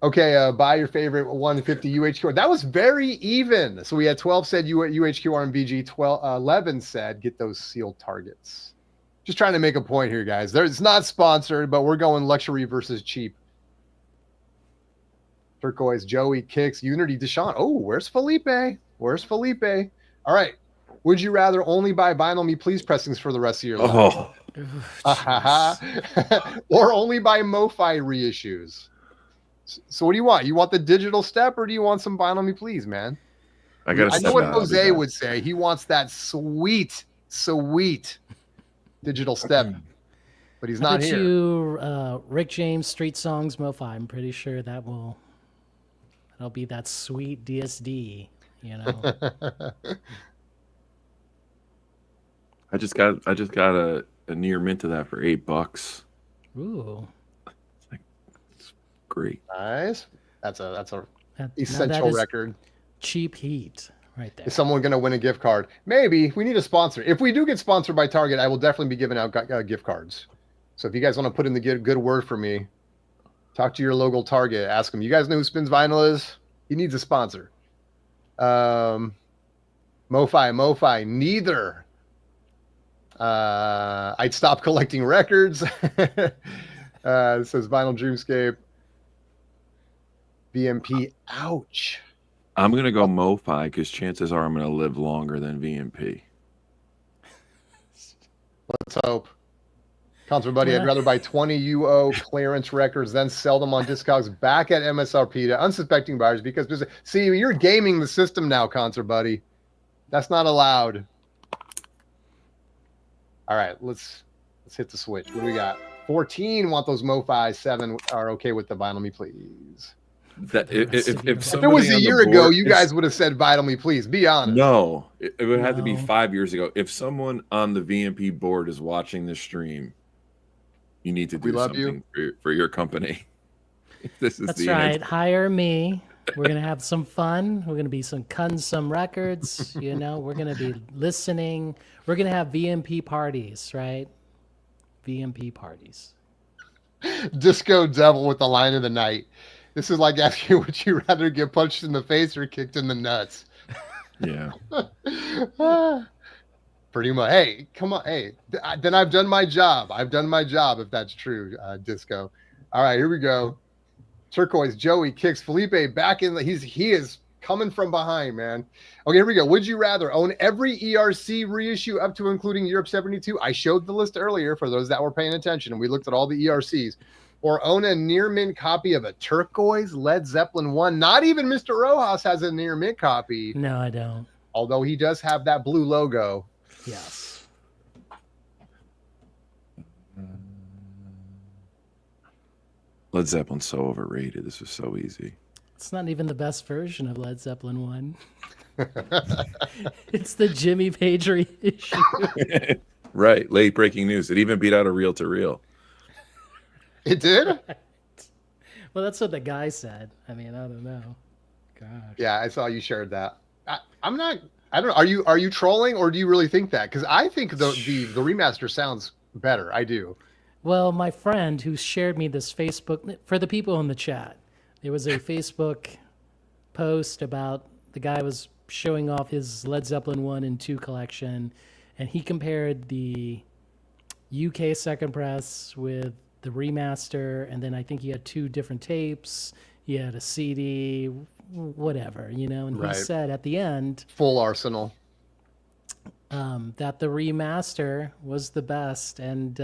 Okay, buy your favorite 150 UHQR. That was very even. So we had 12 said UHQR and VG. 11 said get those sealed Targets. Just trying to make a point here, guys. It's not sponsored, but we're going luxury versus cheap. Turquoise, Joey, Kicks, Unity, Deshaun. Oh, where's Felipe? Where's Felipe? All right. Would you rather only buy Vinyl Me Please pressings for the rest of your life? Or only buy MoFi reissues? So what do you want? You want the digital step, or do you want some Vinyl Me Please, man? I know what Jose would say. He wants that sweet digital step, but he's not here. Rick James Street Songs MoFi. I'm pretty sure that'll be that sweet DSD, you know. I just got a near mint of that for $8. Ooh. It's great. Nice. That's a essential record. Cheap heat right there. Is someone going to win a gift card? Maybe. We need a sponsor. If we do get sponsored by Target, I will definitely be giving out gift cards. So if you guys want to put in the good word for me, talk to your local Target. Ask them, you guys know who Spins Vinyl is? He needs a sponsor. MoFi, neither. I'd stop collecting records. It says Vinyl Dreamscape. VMP, ouch. I'm going to go MoFi because chances are I'm going to live longer than VMP. Let's hope. Counselor Buddy, I'd rather buy 20 UO clearance records than sell them on Discogs back at MSRP to unsuspecting buyers because, see, you're gaming the system now, Counselor Buddy. That's not allowed. All right, let's Let's hit the switch. What do we got? 14 want those MoFis. 7 are okay with the Vinyl Me Please. That the rest of your life. If it was somebody a on the year ago, board- you guys would have said Vinyl Me Please. Be honest. No, it would have to be No. 5 years ago. If someone on the VMP board is watching this stream, you need to We do love something for your company. This is That's the right. answer. Hire me. We're gonna have some fun. We're gonna be cutting some records. You know, we're gonna be listening. We're gonna have VMP parties, right? VMP parties. Disco Devil with the line of the night. This is like asking, would you rather get punched in the face or kicked in the nuts? Yeah. Pretty much. Hey, come on. Hey, then I've done my job. I've done my job if that's true, Disco. All right, here we go. Turquoise, Joey kicks Felipe back in. He is coming from behind, man. Okay, here we go. Would you rather own every ERC reissue up to including Europe 72? I showed the list earlier for those that were paying attention, and we looked at all the ERCs. Or own a near mint copy of a Turquoise Led Zeppelin 1. Not even Mr. Rojas has a near mint copy, No, I don't. although he does have that blue logo. Yes. Led Zeppelin's so overrated. This was so easy. It's not even the best version of Led Zeppelin 1. It's the Jimmy Page reissue. Right. Late breaking news. It even beat out a reel to reel. It did? Well, that's what the guy said. I mean, I don't know. Gosh. Yeah, I saw you shared that. I'm not. I don't know. Are you trolling or do you really think that? Because I think the remaster sounds better. I do. Well, my friend who shared me this Facebook, for the people in the chat, there was a Facebook post about the guy was showing off his Led Zeppelin 1 and 2 collection, and he compared the UK second press with the remaster, and then I think he had 2 different tapes. He had a CD, whatever, you know, and Right. he said at the end Full arsenal. that the remaster was the best. And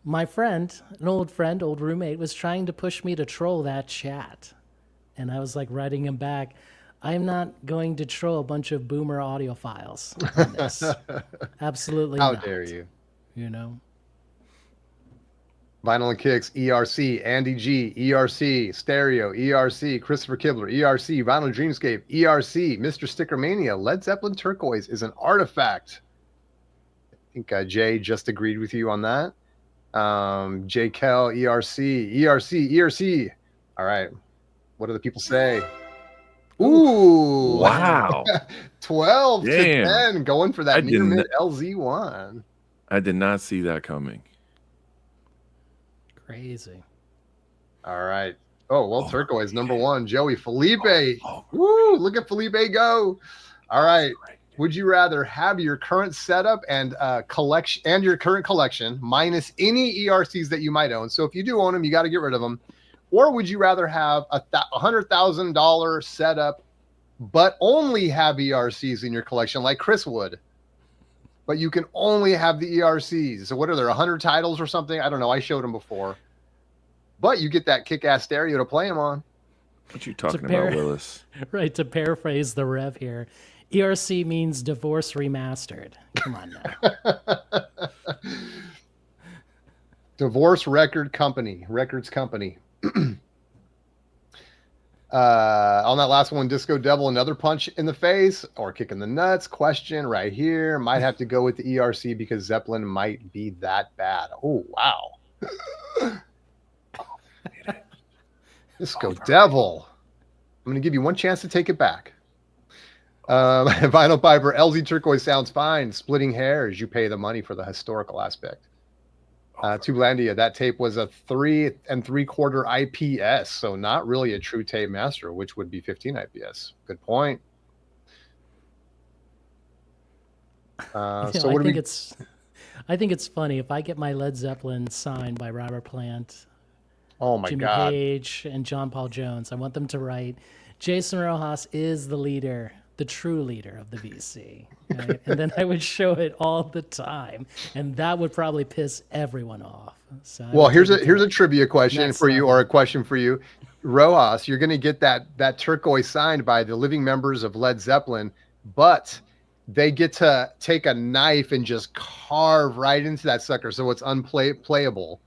my friend, an old friend, old roommate, was trying to push me to troll that chat. And I was like writing him back, I'm not going to troll a bunch of boomer audiophiles on this. Absolutely How not. dare you? You know? Vinyl and Kicks, ERC, Andy G, ERC, Stereo, ERC, Christopher Kibler, ERC, Vinyl Dreamscape, ERC, Mr. Stickermania, Led Zeppelin Turquoise is an artifact. I think Jay just agreed with you on that. J. Kel, ERC, ERC, ERC. All right. What do the people say? Ooh. Wow. 12 to Damn. 10 going for I that near didn't- mid LZ1. I did not see that coming. Crazy. All right. Oh, well, Oh, Turquoise number 1. Joey Felipe. Oh, Woo, look at Felipe go. All right. Would you rather have your current setup and collection and your current collection minus any ERCs that you might own? So if you do own them, you got to get rid of them. Or would you rather have a $100,000 setup, but only have ERCs in your collection like Chris would? But you can only have the ERCs. So what are there, 100 titles or something? I don't know. I showed them before. But you get that kick-ass stereo to play them on. What you talking pair- about, Willis? Right, to paraphrase the Rev here, ERC means divorce remastered. Come on now. Divorce Records Company. On that last one, Disco Devil, another punch in the face or kick in the nuts. Question right here. Might have to go with the ERC because Zeppelin might be that bad. Oh, wow. Disco Devil. I'm going to give you one chance to take it back. Vinyl Piper, LZ Turquoise sounds fine. Splitting hairs, you pay the money for the historical aspect. Tublandia, that tape was a 3 3/4 IPS, so not really a true tape master, which would be 15 IPS. Good point. You So know, what do we? I think it's funny if I get my Led Zeppelin signed by Robert Plant, Oh my Jimmy God! Page, and John Paul Jones. I want them to write, Jason Rojas is the leader, the true leader of the VC. Right? And then I would show it all the time, and that would probably piss everyone off. So I Well, would here's take it a to trivia question next for you, level. or a question for you, Rojas. You're going to get that turquoise signed by the living members of Led Zeppelin, but they get to take a knife and just carve right into that sucker, so it's playable.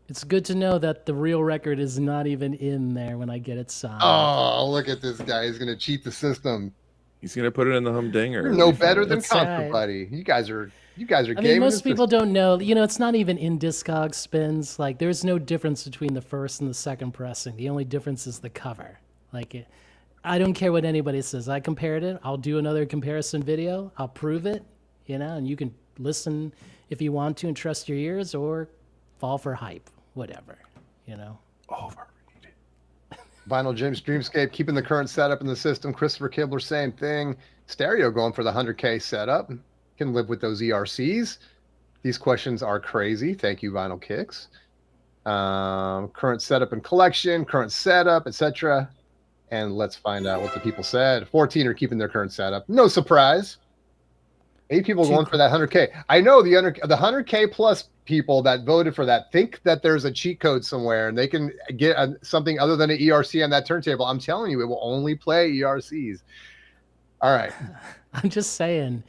It's good to know that the real record is not even in there when I get it signed. Oh, look at this guy. He's going to cheat the system. He's gonna put it in the humdinger. You're no better than That's Contra, right. buddy. You guys are I gaming mean, most the people system. don't know. You know, it's not even in Discog spins. Like, there's no difference between the first and the second pressing. The only difference is the cover. Like, I don't care what anybody says. I compared it. I'll do another comparison video. I'll prove it, you know, and you can listen if you want to and trust your ears, or fall for hype, whatever, you know. Overrated. Vinyl James Dreamscape keeping the current setup in the system. Christopher Kibler, same thing. Stereo going for the 100K setup. Can live with those ERCs. These questions are crazy. Thank you, Vinyl Kicks. Current setup and collection, current setup, etc. And let's find out what the people said. 14 are keeping their current setup. No surprise. 8 people going for that 100K. I know the 100K plus people that voted for that think that there's a cheat code somewhere and they can get something other than an ERC on that turntable. I'm telling you, it will only play ERCs. All right. I'm just saying,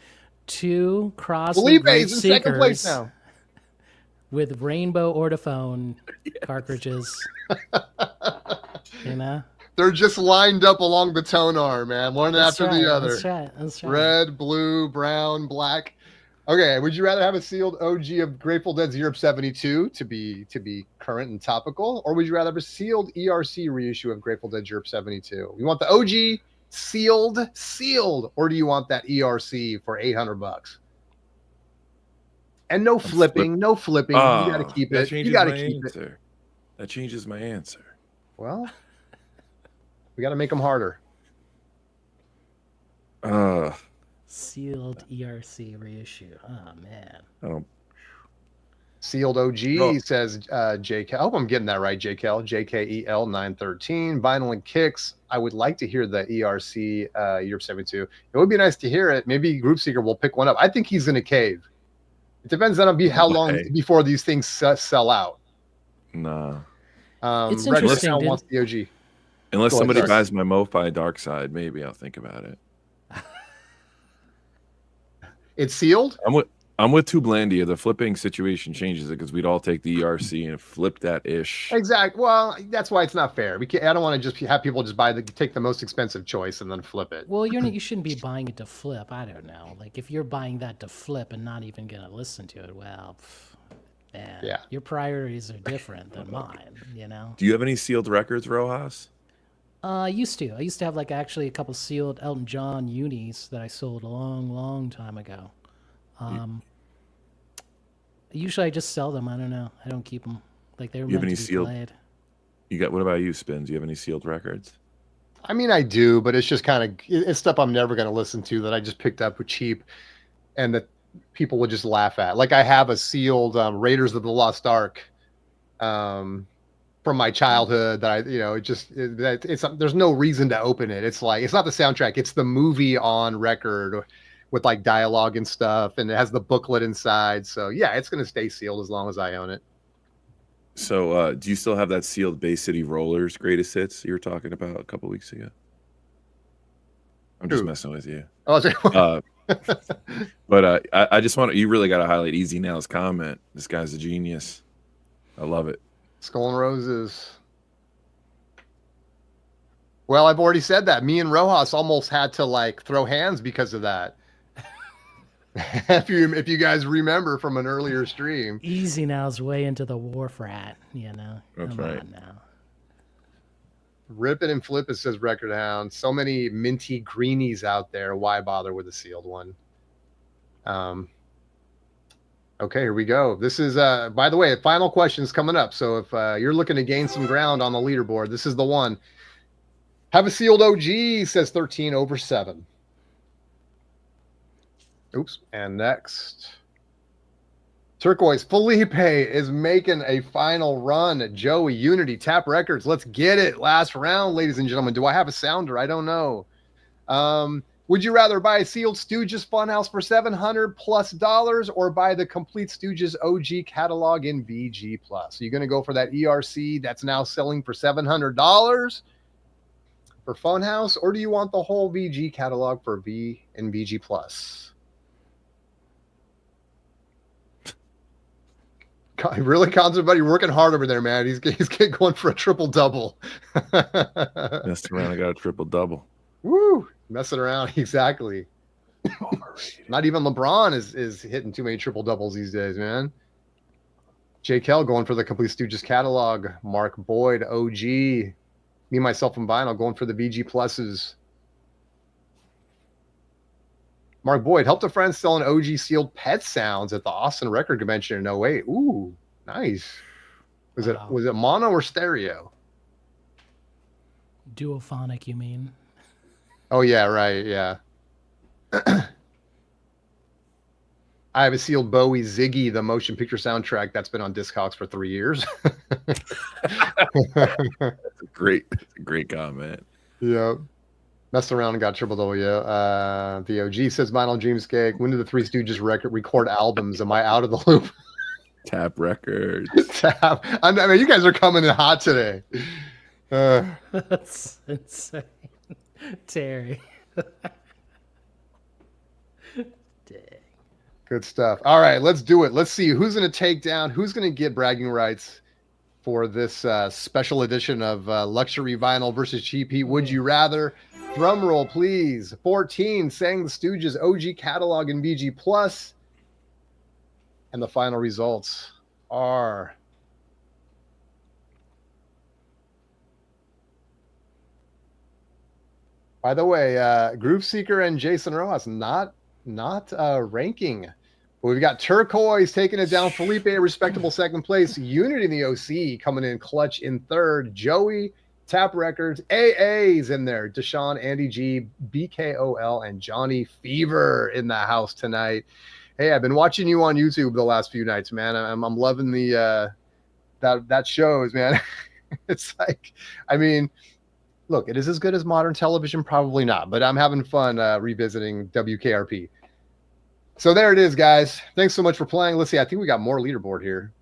2 cross Felipe's in second place now. with rainbow ortophone cartridges. You know? They're just lined up along the tone arm, man. One after the other. That's right. That's right. Red, blue, brown, black. Okay, would you rather have a sealed OG of Grateful Dead's Europe 72 to be current and topical, or would you rather have a sealed ERC reissue of Grateful Dead's Europe 72? You want the OG sealed, or do you want that ERC for $800? And no flipping. You got to keep it. You got to keep it. That changes my answer. Well, we got to make them harder. Sealed ERC reissue. Oh man. Oh, Sealed OG Oh. says JK. I hope I'm getting that right, JKL. JKEL 913. Vinyl and Kicks. I would like to hear the ERC Europe 72. It would be nice to hear it. Maybe Group Seeker will pick one up. I think he's in a cave. It depends on how long before these things sell out. nah. It's Red interesting, Sound dude. wants the OG. Unless Go ahead, somebody Dark. buys my MoFi Dark Side, maybe I'll think about it. It's sealed? I'm with Tublandia. The flipping situation changes it because we'd all take the ERC and flip that ish. Exactly. Well, that's why it's not fair. I don't want to just have people just take the most expensive choice and then flip it. Well, you shouldn't be buying it to flip. I don't know. Like, if you're buying that to flip and not even gonna listen to it, well, man, Yeah. your priorities are different than mine. You know. Do you have any sealed records, Rojas? I used to have like actually a couple sealed Elton John unis that I sold a long time ago. Usually I just sell them. I don't know. I don't keep them. Like, they were You have meant any to be sealed- played. What about you, Spins? Do you have any sealed records? I mean, I do, but it's just it's stuff I'm never going to listen to that I just picked up with cheap and that people would just laugh at. Like, I have a sealed Raiders of the Lost Ark from my childhood that there's no reason to open it. It's like, it's not the soundtrack. It's the movie on record with like dialogue and stuff. And it has the booklet inside. So yeah, it's going to stay sealed as long as I own it. So, do you still have that sealed Bay City Rollers greatest hits you were talking about a couple weeks ago? I'm just Who? messing with you. Oh, sorry. But I just you really got to highlight Easy Now's comment. This guy's a genius. I love it. Skull and Roses. Well, I've already said that. Me and Rojas almost had to like throw hands because of that. if you guys remember from an earlier stream. Easy Now's way into the wharf rat, you know. That's Come right. on now. Rip it and flip it, says Record Hound. So many minty greenies out there. Why bother with a sealed one? Okay, here we go. This is, by the way, final questions coming up. So if you're looking to gain some ground on the leaderboard, this is the one. Have a sealed OG, says 13 over 7. Oops. And next. Turquoise. Felipe is making a final run. Joey, Unity, Tap Records. Let's get it. Last round, ladies and gentlemen. Do I have a sounder? I don't know. Would you rather buy a sealed Stooges Funhouse for $700+ or buy the complete Stooges OG catalog in VG Plus? So you're going to go for that ERC that's now selling for $700? for Funhouse, or do you want the whole VG catalog for V and VG Plus? Really, Concert Buddy, you're working hard over there, man. He's going for a triple double. Messed around, I got a triple double. Woo! Messing around, exactly. Not even LeBron is hitting too many triple doubles these days, man. J. Kell going for the Complete Stooges catalog. Mark Boyd, OG. Me, Myself, and Vinyl going for the VG Pluses. Mark Boyd helped a friend sell an OG sealed Pet Sounds at the Austin Record Convention in 08. Ooh, nice. Was it mono or stereo? Duophonic, you mean? Oh yeah, right, yeah. I have a sealed Bowie Ziggy, the motion picture soundtrack that's been on Discogs for 3 years. That's a great comment. Yep. Messed around and got triple double. Yeah. The OG says Vinyl Dreamscape. When did the Three Stooges record albums? Am I out of the loop? Tap Records. Tap. I mean, you guys are coming in hot today. That's insane. Terry. Dang. Good stuff. All right, let's do it. Let's see who's going to take down, who's going to get bragging rights for this special edition of Luxury Vinyl versus Cheap Heat. Would you rather? Drum roll, please. 14 sang the Stooges OG catalog in VG Plus. And the final results are... By the way, Groove Seeker and Jason Rojas not ranking. But we've got Turquoise taking it down. Felipe, a respectable second place. Unity in the OC coming in clutch in third. Joey, Tap Records. AA's in there. Deshaun, Andy G, BKOL, and Johnny Fever in the house tonight. Hey, I've been watching you on YouTube the last few nights, man. I'm loving the that shows, man. It's like, I mean, look, it is as good as modern television, probably not, but I'm having fun revisiting WKRP. So there it is, guys. Thanks so much for playing. Let's see. I think we got more leaderboard here.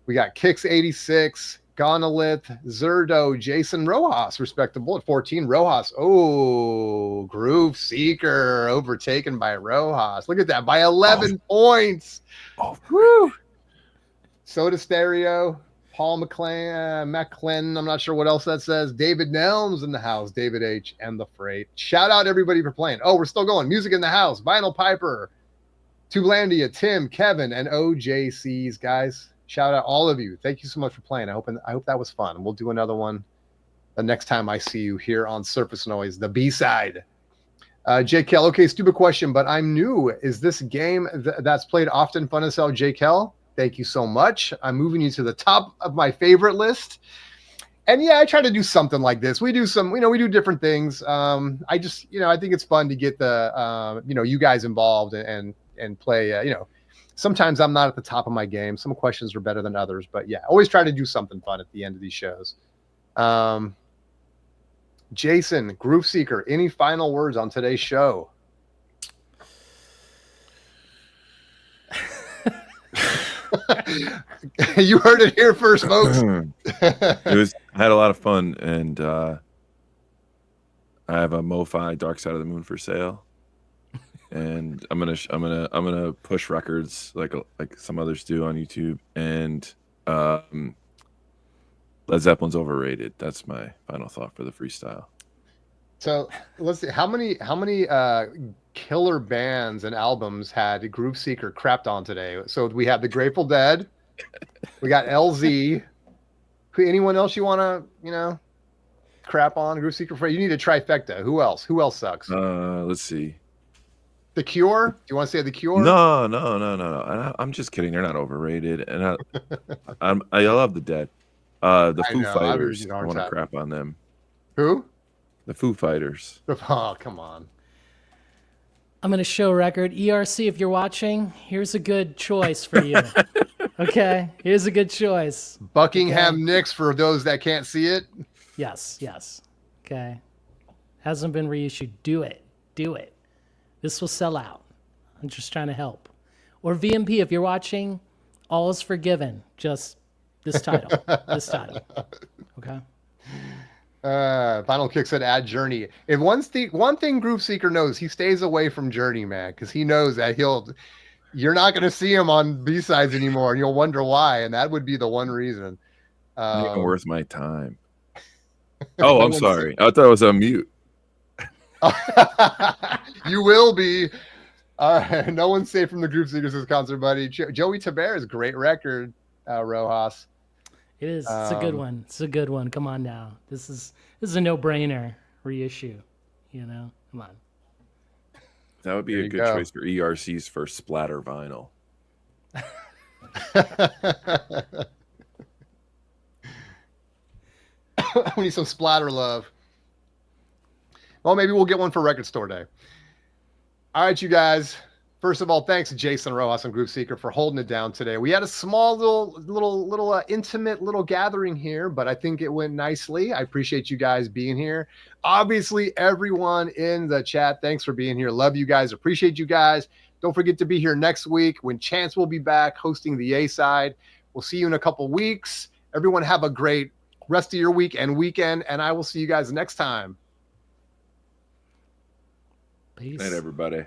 We got Kicks 86, Gonolith, Zerdo, Jason Rojas, respectable at 14. Rojas. Oh, Groove Seeker overtaken by Rojas. Look at that, by 11 points. Oh, woo. Soda Stereo, Paul McClellan, I'm not sure what else that says. David Nelms in the house, David H. and the Freight. Shout out everybody for playing. Oh, we're still going. Music in the house, Vinyl Piper, Tublandia, Tim, Kevin, and OJCs, guys. Shout out all of you. Thank you so much for playing. I hope that was fun. We'll do another one the next time I see you here on Surface Noise, the B-side. J. Kell, okay, stupid question, but I'm new. Is this game that's played often fun as hell, J. Kell? Thank you so much. I'm moving you to the top of my favorite list. And yeah, I try to do something like this. We do we do different things. I just, I think it's fun to get the, you guys involved and play, sometimes I'm not at the top of my game. Some questions are better than others, but yeah, always try to do something fun at the end of these shows. Jason, Groove Seeker, any final words on today's show? You heard it here first, folks. I had a lot of fun, and I have a MoFi Dark Side of the Moon for sale. And I'm gonna push records like some others do on YouTube. And Led Zeppelin's overrated. That's my final thought for the freestyle. So let's see how many killer bands and albums had Groove Seeker crapped on today. So we have the Grateful Dead, we got LZ. Anyone else you want to crap on Groove Seeker for? You need a trifecta. Who else? Who else sucks? Let's see. The Cure? Do you want to say The Cure? No. I'm just kidding. They're not overrated. And I love the Dead. The Foo Fighters. I want to crap on them. Who? The Foo Fighters. Oh, come on. I'm going to show record. ERC, if you're watching, here's a good choice for you. Okay? Here's a good choice. Buckingham Nicks, for those that can't see it. Yes. Okay. Hasn't been reissued. Do it. This will sell out. I'm just trying to help. Or VMP, if you're watching, all is forgiven. Just this title. Okay? Final Kick said add Journey. If one thing Groove Seeker knows, he stays away from Journey, man, because he knows that you're not going to see him on B-sides anymore, and you'll wonder why, and that would be the one reason. Not even worth my time. Oh, I'm sorry. I thought it was on mute. You will be. No one's safe from the Groove Seekers' concert, buddy. Joey Taber's great record, Rojas. It is. It's a good one. It's a good one. Come on now. This is a no-brainer reissue. You know, come on. That would be a good choice for ERC's first splatter vinyl. We need some splatter love. Well, maybe we'll get one for Record Store Day. All right, you guys. First of all, thanks Jason Rojas and Groove Seeker for holding it down today. We had a small little intimate little gathering here, but I think it went nicely. I appreciate you guys being here. Obviously, everyone in the chat, thanks for being here. Love you guys. Appreciate you guys. Don't forget to be here next week when Chance will be back hosting the A-side. We'll see you in a couple weeks. Everyone have a great rest of your week and weekend, and I will see you guys next time. Peace. Good night, everybody.